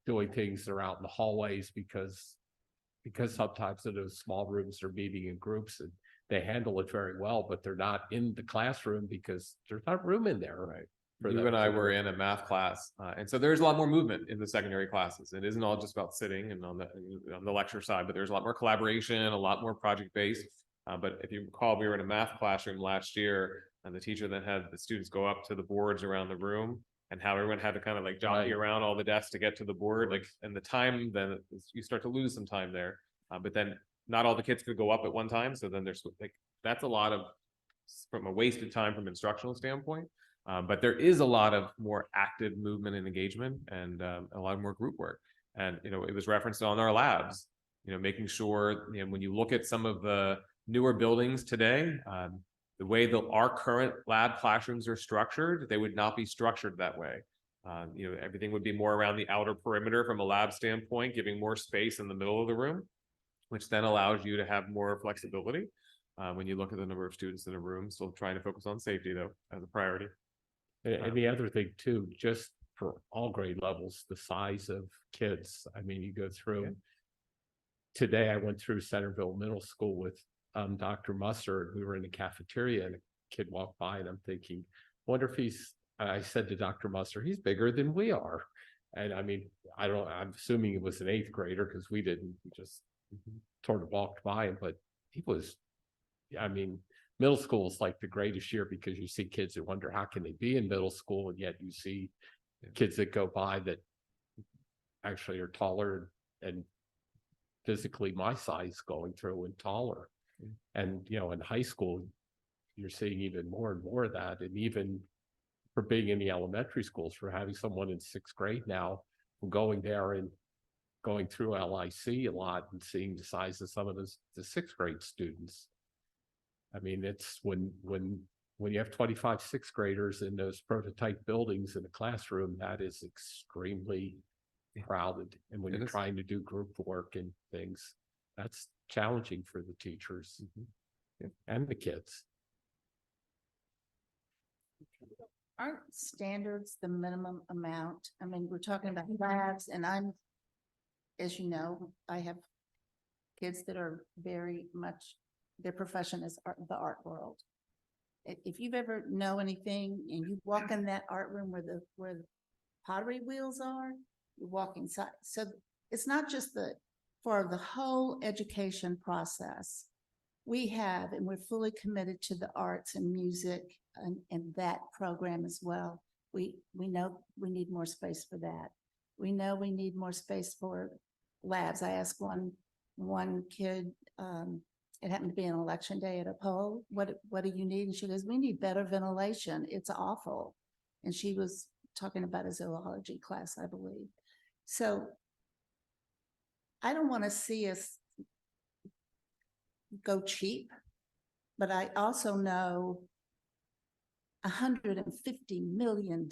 doing things that are out in the hallways because sometimes in those small rooms they're meeting in groups and they handle it very well, but they're not in the classroom because there's not room in there. Right. You and I were in a math class, and so there's a lot more movement in the secondary classes. It isn't all just about sitting and on the lecture side, but there's a lot more collaboration, a lot more project based. But if you recall, we were in a math classroom last year, and the teacher then had the students go up to the boards around the room, and how everyone had to kind of like jockey around all the desks to get to the board. Like, and the time, then you start to lose some time there. But then not all the kids could go up at one time, so then there's like that's a lot of from a wasted time from instructional standpoint. But there is a lot of more active movement and engagement and a lot more group work. And, it was referenced on our labs, making sure, when you look at some of the newer buildings today, the way our current lab classrooms are structured, they would not be structured that way. Everything would be more around the outer perimeter from a lab standpoint, giving more space in the middle of the room. which then allows you to have more flexibility. When you look at the number of students in a room, still trying to focus on safety though, as a priority. And the other thing too, just for all grade levels, the size of kids. I mean, you go through. Today I went through Centerville Middle School with Dr. Musser. We were in the cafeteria and a kid walked by and I'm thinking, wonder if I said to Dr. Musser, he's bigger than we are. And I mean, I'm assuming it was an 8th grader because we didn't, we just sort of walked by him, but he was, I mean, middle school is like the greatest year because you see kids that wonder how can they be in middle school, and yet you see kids that go by that actually are taller and physically my size going through and taller. And, you know, in high school, you're seeing even more and more of that. And even for being in the elementary schools, for having someone in 6th grade now, going there and going through LIC a lot and seeing the size of some of the 6th grade students. I mean, it's when you have 25 6th graders in those prototype buildings in a classroom, that is extremely crowded. And when you're trying to do group work and things, that's challenging for the teachers and the kids. Aren't standards the minimum amount? I mean, we're talking about labs and as you know, I have kids that are very much, their profession is the art world. If you've ever know anything and you walk in that art room where the pottery wheels are, you walk inside. So it's not just for the whole education process. We have, and we're fully committed to the arts and music and that program as well. We know we need more space for that. We know we need more space for labs. I asked one kid, it happened to be an election day at a poll, what do you need? And she goes, we need better ventilation. It's awful. And she was talking about a zoology class, I believe. So I don't want to see us go cheap, but I also know $150 million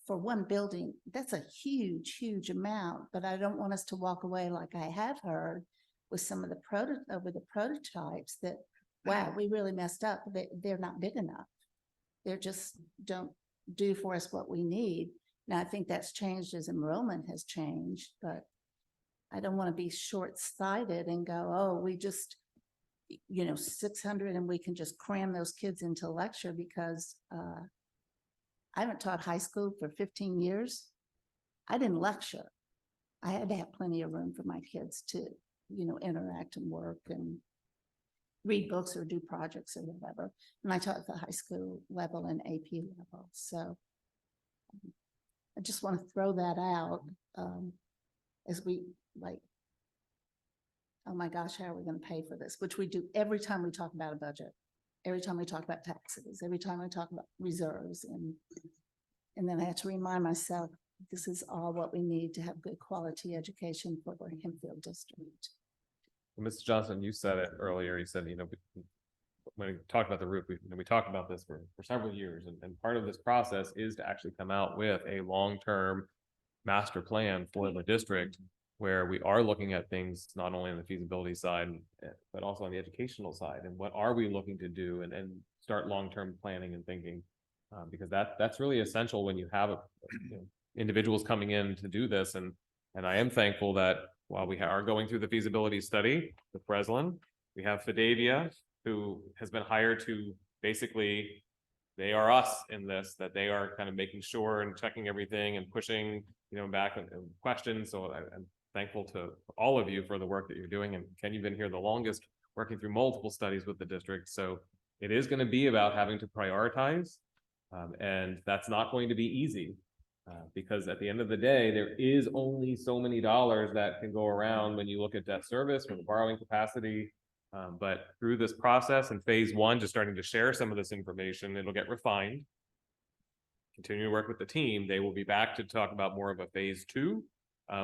for one building, that's a huge, huge amount, but I don't want us to walk away like I have heard with some of the prototypes that, wow, we really messed up. They're not big enough. They're just don't do for us what we need. Now, I think that's changed as enrollment has changed, but I don't want to be short-sighted and go, oh, we just, 600 and we can just cram those kids into lecture because I haven't taught high school for 15 years. I didn't lecture. I had to have plenty of room for my kids to, interact and work and read books or do projects or whatever. And I taught at the high school level and AP level. So I just want to throw that out as we oh my gosh, how are we going to pay for this? Which we do every time we talk about a budget, every time we talk about taxes, every time we talk about reserves. And then I have to remind myself, this is all what we need to have good quality education for the Hempfield district. Well, Mr. Johnson, you said it earlier. You said, when we talked about the roof, we talked about this for several years. And part of this process is to actually come out with a long-term master plan for the district where we are looking at things not only on the feasibility side, but also on the educational side. And what are we looking to do and start long-term planning and thinking, because that's really essential when you have individuals coming in to do this. And I am thankful that while we are going through the feasibility study with Breslin, we have Fidavia, who has been hired to basically, they are us in this, that they are kind of making sure and checking everything and pushing, back and questions. So I'm thankful to all of you for the work that you're doing. And Ken, you've been here the longest, working through multiple studies with the district. So it is going to be about having to prioritize. And that's not going to be easy. Because at the end of the day, there is only so many dollars that can go around when you look at debt service or the borrowing capacity. But through this process in phase 1, just starting to share some of this information, it'll get refined. Continue to work with the team. They will be back to talk about more of a phase 2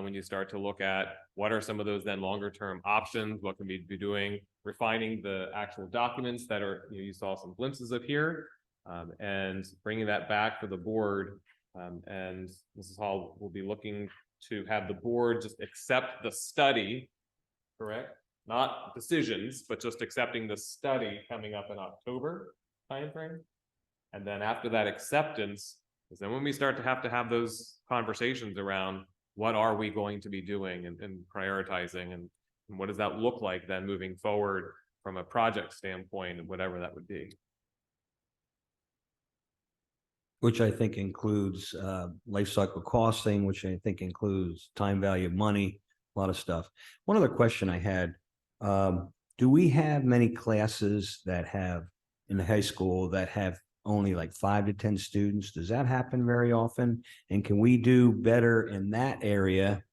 when you start to look at what are some of those then longer term options, what can we be doing, refining the actual documents that are, you saw some glimpses of here, and bringing that back for the board. And Mrs. Hall will be looking to have the board just accept the study, correct? Not decisions, but just accepting the study coming up in October timeframe. And then after that acceptance, is then when we start to have those conversations around what are we going to be doing and prioritizing and what does that look like then moving forward from a project standpoint and whatever that would be. Which I think includes life cycle costing, which I think includes time value of money, a lot of stuff. One other question I had, do we have many classes that have in the high school that have only like 5 to 10 students? Does that happen very often? And can we do better in that area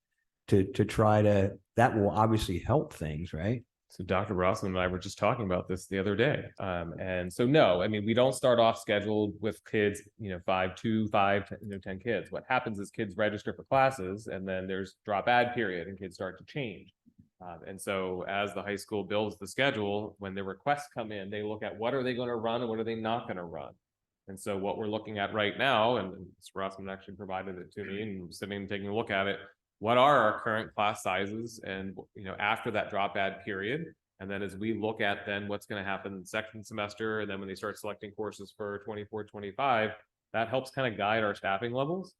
to try to, that will obviously help things, right? So Dr. Rossman and I were just talking about this the other day. And so, no, I mean, we don't start off scheduled with kids, 5, 10 kids. What happens is kids register for classes and then there's drop add period and kids start to change. And so as the high school builds the schedule, when the requests come in, they look at what are they going to run and what are they not going to run. And so what we're looking at right now, and Mr. Rossman actually provided it to me and I'm sitting and taking a look at it, what are our current class sizes and, after that drop add period. And then as we look at then what's going to happen in the second semester, and then when they start selecting courses for 24, 25, that helps kind of guide our staffing levels.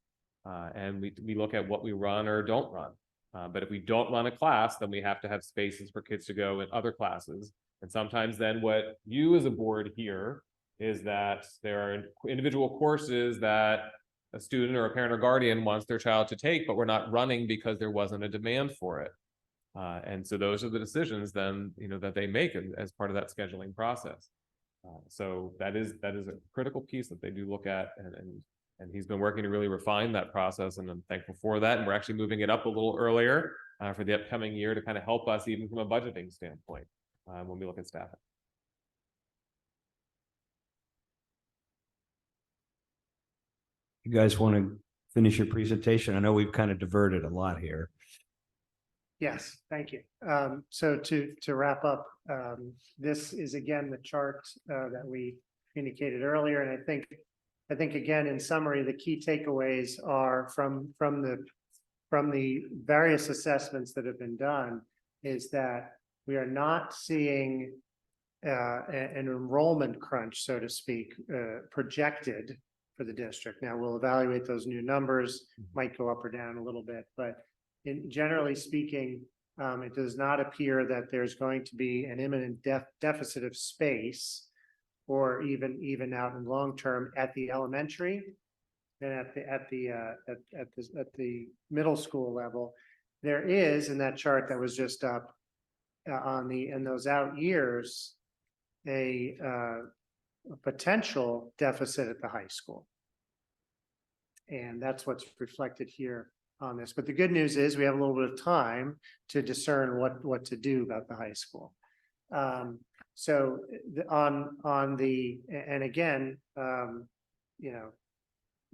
And we look at what we run or don't run. But if we don't run a class, then we have to have spaces for kids to go in other classes. And sometimes then what you as a board hear is that there are individual courses that a student or a parent or guardian wants their child to take, but we're not running because there wasn't a demand for it. And so those are the decisions then, that they make as part of that scheduling process. So that is a critical piece that they do look at, and he's been working to really refine that process, and I'm thankful for that. And we're actually moving it up a little earlier for the upcoming year to kind of help us even from a budgeting standpoint when we look at staffing. You guys want to finish your presentation? I know we've kind of diverted a lot here. Yes, thank you. So to wrap up, this is again the chart that we indicated earlier, and I think again in summary, the key takeaways are from the various assessments that have been done is that we are not seeing an enrollment crunch, so to speak, projected for the district. Now we'll evaluate those new numbers, might go up or down a little bit, but generally speaking, it does not appear that there's going to be an imminent deficit of space, or even out in long term at the elementary and at the middle school level. There is in that chart that was just up in those out years a potential deficit at the high school, and that's what's reflected here on this. But the good news is we have a little bit of time to discern what to do about the high school. So on the, and again,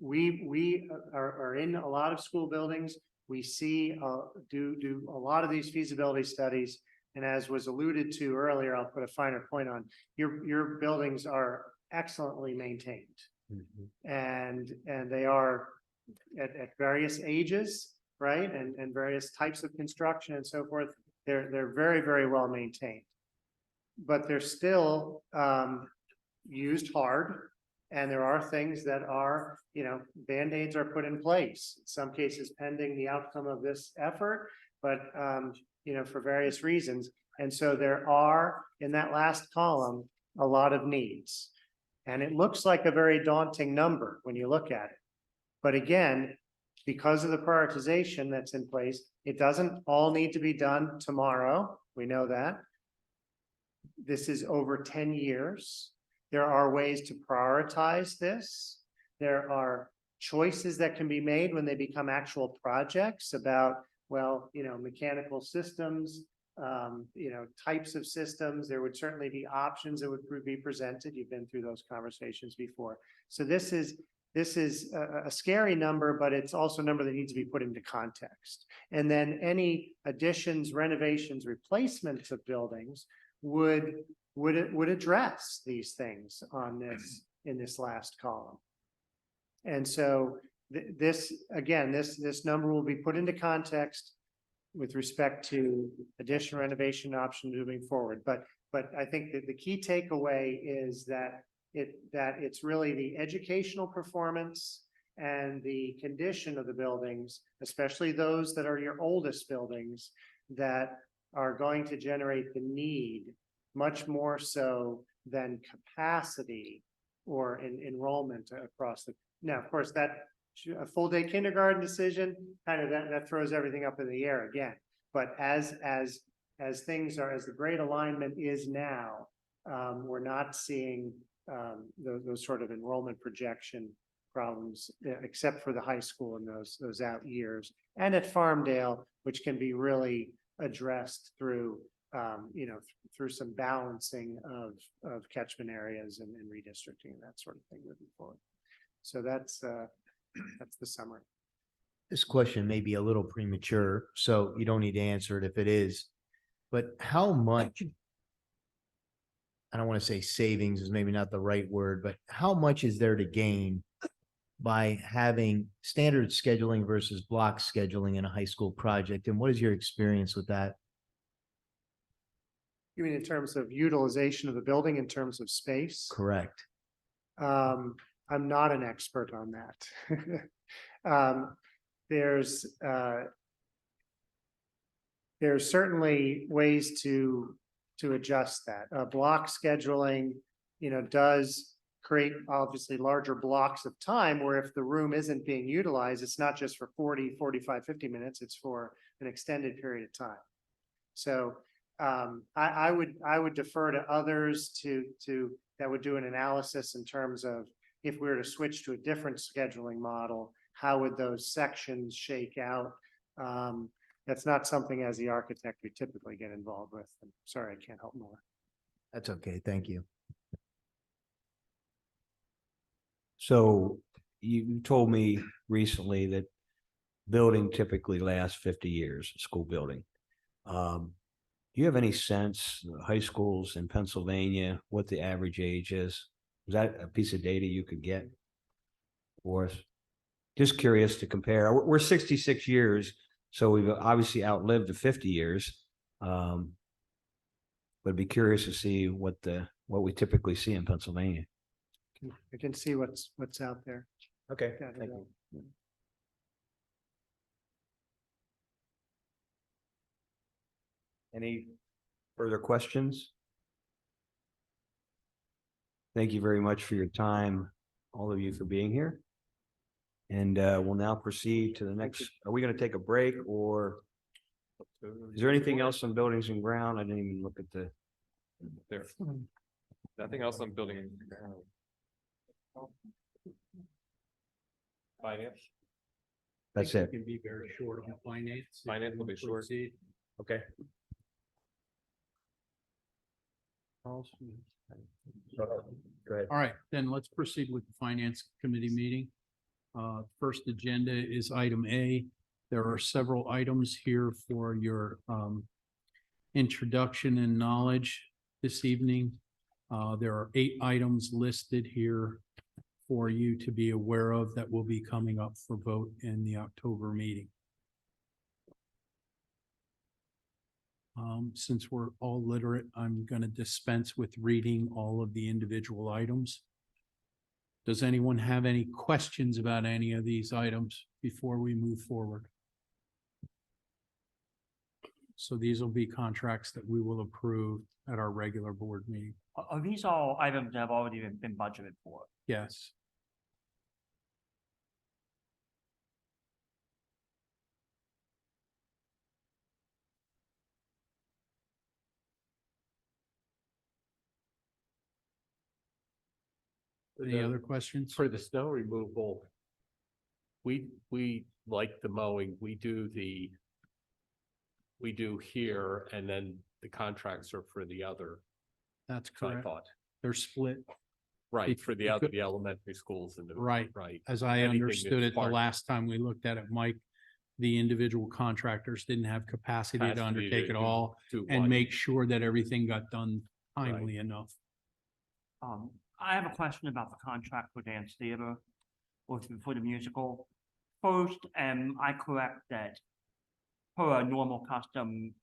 we are in a lot of school buildings. We see do a lot of these feasibility studies, and as was alluded to earlier, I'll put a finer point on your buildings are excellently maintained. Mm-hmm. and they are at various ages, right? And various types of construction and so forth. They're very, very well maintained, but they're still used hard. And there are things that are, Band-Aids are put in place, in some cases pending the outcome of this effort, but, for various reasons. And so there are, in that last column, a lot of needs. And it looks like a very daunting number when you look at it. But again, because of the prioritization that's in place, it doesn't all need to be done tomorrow. We know that. This is over 10 years. There are ways to prioritize this. There are choices that can be made when they become actual projects about, mechanical systems, types of systems. There would certainly be options that would be presented. You've been through those conversations before. So this is a scary number, but it's also a number that needs to be put into context. And then any additions, renovations, replacements of buildings would address these things on this in this last column. And so this, again, this number will be put into context with respect to additional renovation options moving forward. But I think that the key takeaway is that it's really the educational performance and the condition of the buildings, especially those that are your oldest buildings, that are going to generate the need much more so than capacity or enrollment across the. Now, of course, that a full day kindergarten decision, kind of that throws everything up in the air again. But as things are, as the grade alignment is now, we're not seeing those sort of enrollment projection problems, except for the high school in those out years, and at Farmdale, which can be really addressed through through some balancing of catchment areas and redistricting and that sort of thing moving forward. So that's the summary. This question may be a little premature, so you don't need to answer it if it is. But how much, I don't want to say savings is maybe not the right word, but how much is there to gain by having standard scheduling versus block scheduling in a high school project? And what is your experience with that? You mean in terms of utilization of the building, in terms of space? Correct. I'm not an expert on that. There's certainly ways to adjust that. Block scheduling, does create obviously larger blocks of time where if the room isn't being utilized, it's not just for 40, 45, 50 minutes, it's for an extended period of time. So I would defer to others that would do an analysis in terms of if we were to switch to a different scheduling model, how would those sections shake out? That's not something as the architect we typically get involved with. I'm sorry, I can't help more. That's okay. Thank you. So you told me recently that building typically lasts 50 years, school building. Do you have any sense, high schools in Pennsylvania, what the average age is? Is that a piece of data you could get for us? Just curious to compare. We're 66 years, so we've obviously outlived the 50 years. But I'd be curious to see what we typically see in Pennsylvania. I can see what's out there. Okay, Yeah, thank you. Any further questions? Thank you very much for your time, all of you, for being here. And we'll now proceed to the next. Are we going to take a break, or is there anything else on buildings and ground? I didn't even look at the. There. Nothing else on building and ground. Finance. That's it. Can be very short on finance. Finance will be short. Okay. Go ahead. All right, then let's proceed with the finance committee meeting. First agenda is item A. There are several items here for your introduction and knowledge this evening. There are 8 items listed here for you to be aware of that will be coming up for vote in the October meeting. Since we're all literate, I'm going to dispense with reading all of the individual items. Does anyone have any questions about any of these items before we move forward? So these will be contracts that we will approve at our regular board meeting. Are these all items that have already been budgeted for? Yes. Any other questions? For the snow removal, we like the mowing, we do here, and then the contracts are for the other. That's I correct. thought, They're split. right, for the elementary schools and the. Right. Right. As I Anything understood that's it, the part- last time we looked at it, Mike, the individual contractors didn't have capacity to Capacity undertake to it all do and one. make sure that everything got done timely enough. I have a question about the contract for dance theater or for the musical. First, am I correct that per normal custom,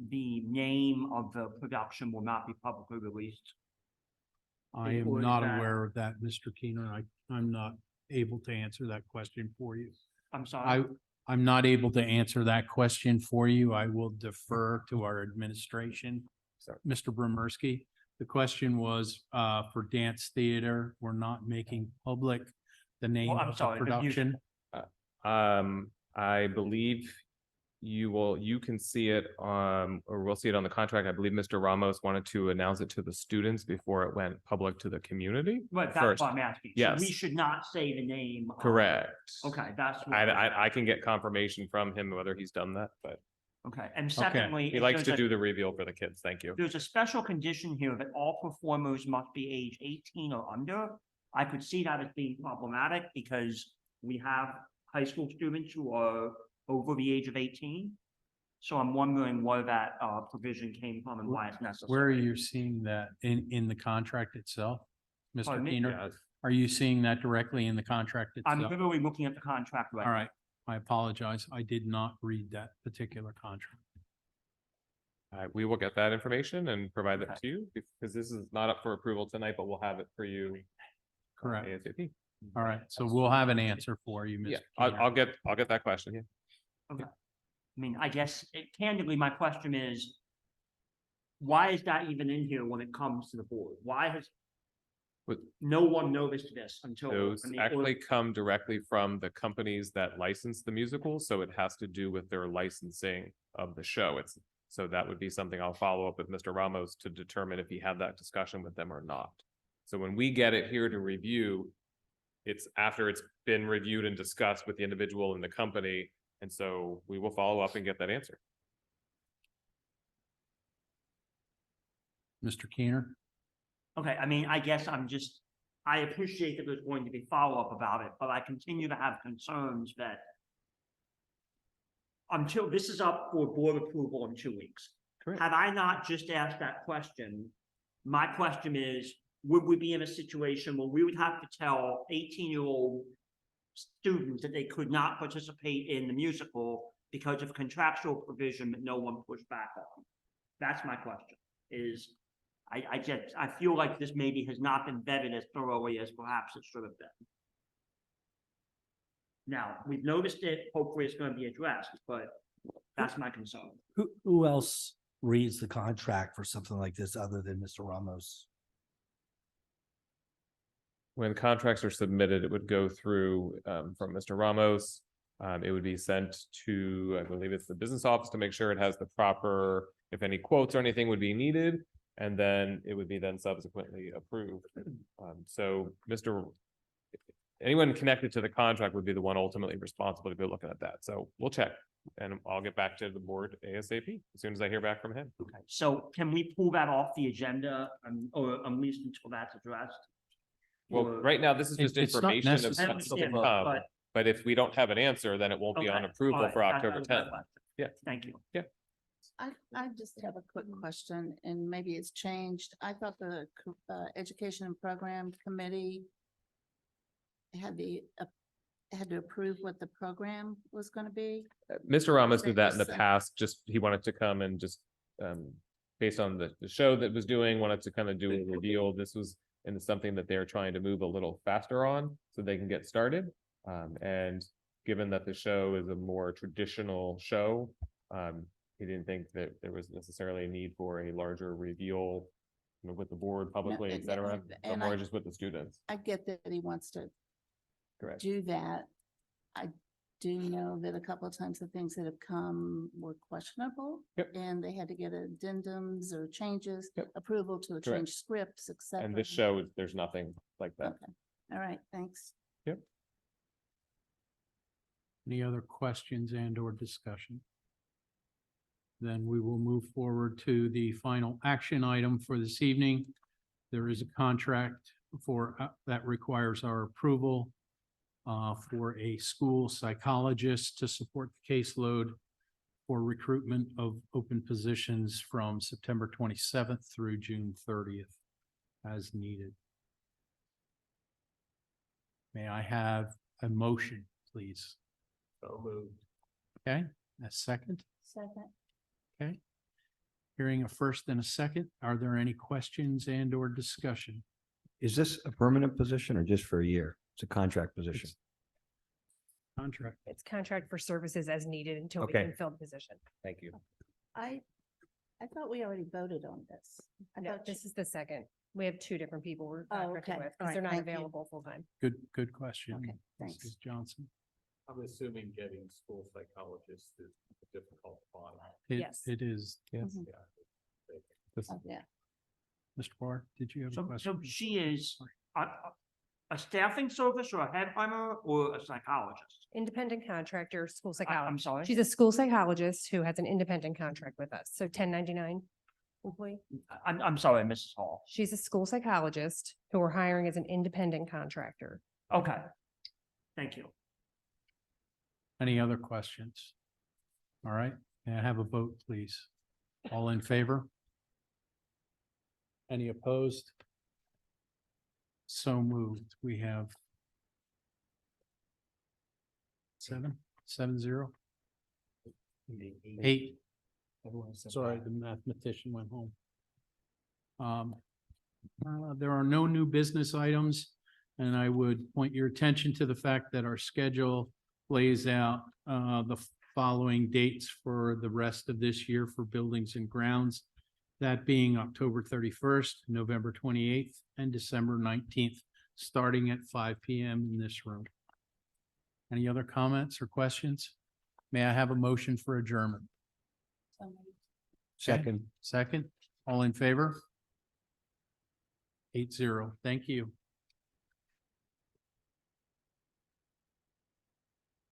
the name of the production will not be publicly released? I Or am is not that- aware of that, Mr. Keener. I'm not able to answer that question for you. I'm sorry. I'm not able to answer that question for you. I will defer to our administration. Sorry. Mr. Bremersky, the question was, for dance theater, we're not making public the name I'm of the sorry, the music- production. I believe you can see it or we'll see it on the contract. I believe Mr. Ramos wanted to announce it to the students before it went public to the community. Right, that's first. what I'm asking. So Yes. we should not say the name. of- Correct. Okay, that's. what I can get confirmation from him whether he's done that, but Okay, and secondly. he if likes to there's a- do the reveal for the kids. Thank you. There's a special condition here that all performers must be age 18 or under. I could see that as being problematic because we have high school students who are over the age of 18. So I'm wondering where that provision came from and why it's necessary. Where are you seeing that in the contract itself? Mr. Pardon me? Keener, Yeah. are you seeing that directly in the contract I'm itself? literally looking at the contract right All now. right, I apologize. I did not read that particular contract. We will get that information and provide that Okay. to you because this is not up for approval tonight, but we'll have it for you. Correct. ASAP. All right, so we'll have an answer for you, Yeah, Mr. Keener. I'll get that question. Yeah. I mean, I guess candidly, my question is, why is that even in here when it comes to the board? Why has But- no one noticed this until? Those I mean, actually come directly from the companies that license the musical, so it has to do with their licensing of the show. So that would be something I'll follow up with Mr. Ramos to determine if he had that discussion with them or not. So when we get it here to review, it's after it's been reviewed and discussed with the individual and the company, and so we will follow up and get that answer. Mr. Keener? Okay, I mean, I guess I appreciate that there's going to be follow-up about it, but I continue to have concerns that until this is up for board approval in 2 weeks. Correct. Had I not just asked that question, my question is, would we be in a situation where we would have to tell 18-year-old students that they could not participate in the musical because of contractual provision that no one pushed back on? That's my question, is I feel like this maybe has not been vetted as thoroughly as perhaps it should have been. Now, we've noticed it, hopefully it's gonna be addressed, but that's my concern. Who else reads the contract for something like this other than Mr. Ramos? When contracts are submitted, it would go through from Mr. Ramos. It would be sent to, I believe it's the business office to make sure it has the proper, if any quotes or anything would be needed. And then it would be then subsequently approved. So anyone connected to the contract would be the one ultimately responsible to be looking at that. So we'll check and I'll get back to the board ASAP as soon as I hear back from him. Okay, so can we pull that off the agenda or at least until that's addressed? Well, Or- right now, this is just It's not information of necessary. I what's to understand, come. but- But if we don't have an answer, then it won't be on Okay, approval all right, for that- October that was my 10th. question. Yeah. Thank you. I just have a quick question and maybe it's changed. I thought the Education and Program Committee had to approve what the program was going to be. Mr. Ramos They did that in the just said- past, just he wanted to come and just based on the show that was doing, wanted to kind of do a reveal. This was and it's something that they're trying to move a little faster on so they can get started. And given that the show is a more traditional show, he didn't think that there was necessarily a need for a larger reveal, you know, with the board publicly, et cetera, but and more I- just with the students. I get that he wants to Correct. do that. I do know that a couple of times the things that have come were questionable. Yep. And they had to get addendums or changes, Yep. approval to Correct. change scripts, et cetera. And this show, there's nothing like that. Okay, all right, thanks. Any other questions and or discussion? Then we will move forward to the final action item for this evening. There is a contract that requires our approval for a school psychologist to support the caseload for recruitment of open positions from September 27th through June 30th as needed. May I have a motion? please. So moved. Okay, a second. Second. Okay. Hearing a first and a second, are there any questions and or discussion? Is this a permanent position or just for a year? It's a contract position. Contract. It's contract for services as needed until we Okay. can fill the position. Thank you. I thought we already voted on this. I No, thought this is the second. We have two different people we're Oh, contracted okay. with, All because right, they're not thank you. available full time. Good question. Okay, thanks. Mrs. Johnson. I'm assuming getting school psychologists is a difficult spot. Yes. It is. Mhm. This- Oh, yeah. Mr. Barr, did you have a So question? she is a staffing service or a headhunter or a psychologist? Independent contractor, school I'm psychologist. sorry? She's a school psychologist who has an independent contract with us. So 1099 employee. I'm sorry, Mrs. Hall. She's a school psychologist who we're hiring as an independent contractor. Okay. Thank you. Any other questions? All right, may I have a vote, please? All in favor? Any opposed? So moved. We have 7-0. 8. Sorry, the mathematician went home. There are no new business items, and I would point your attention to the fact that our schedule lays out the following dates for the rest of this year for buildings and grounds. That being October 31st, November 28th, and December 19th, starting at 5 PM in this room. Any other comments or questions? May I have a motion for adjournment? Second. Second, all in favor? 8-0. Thank you.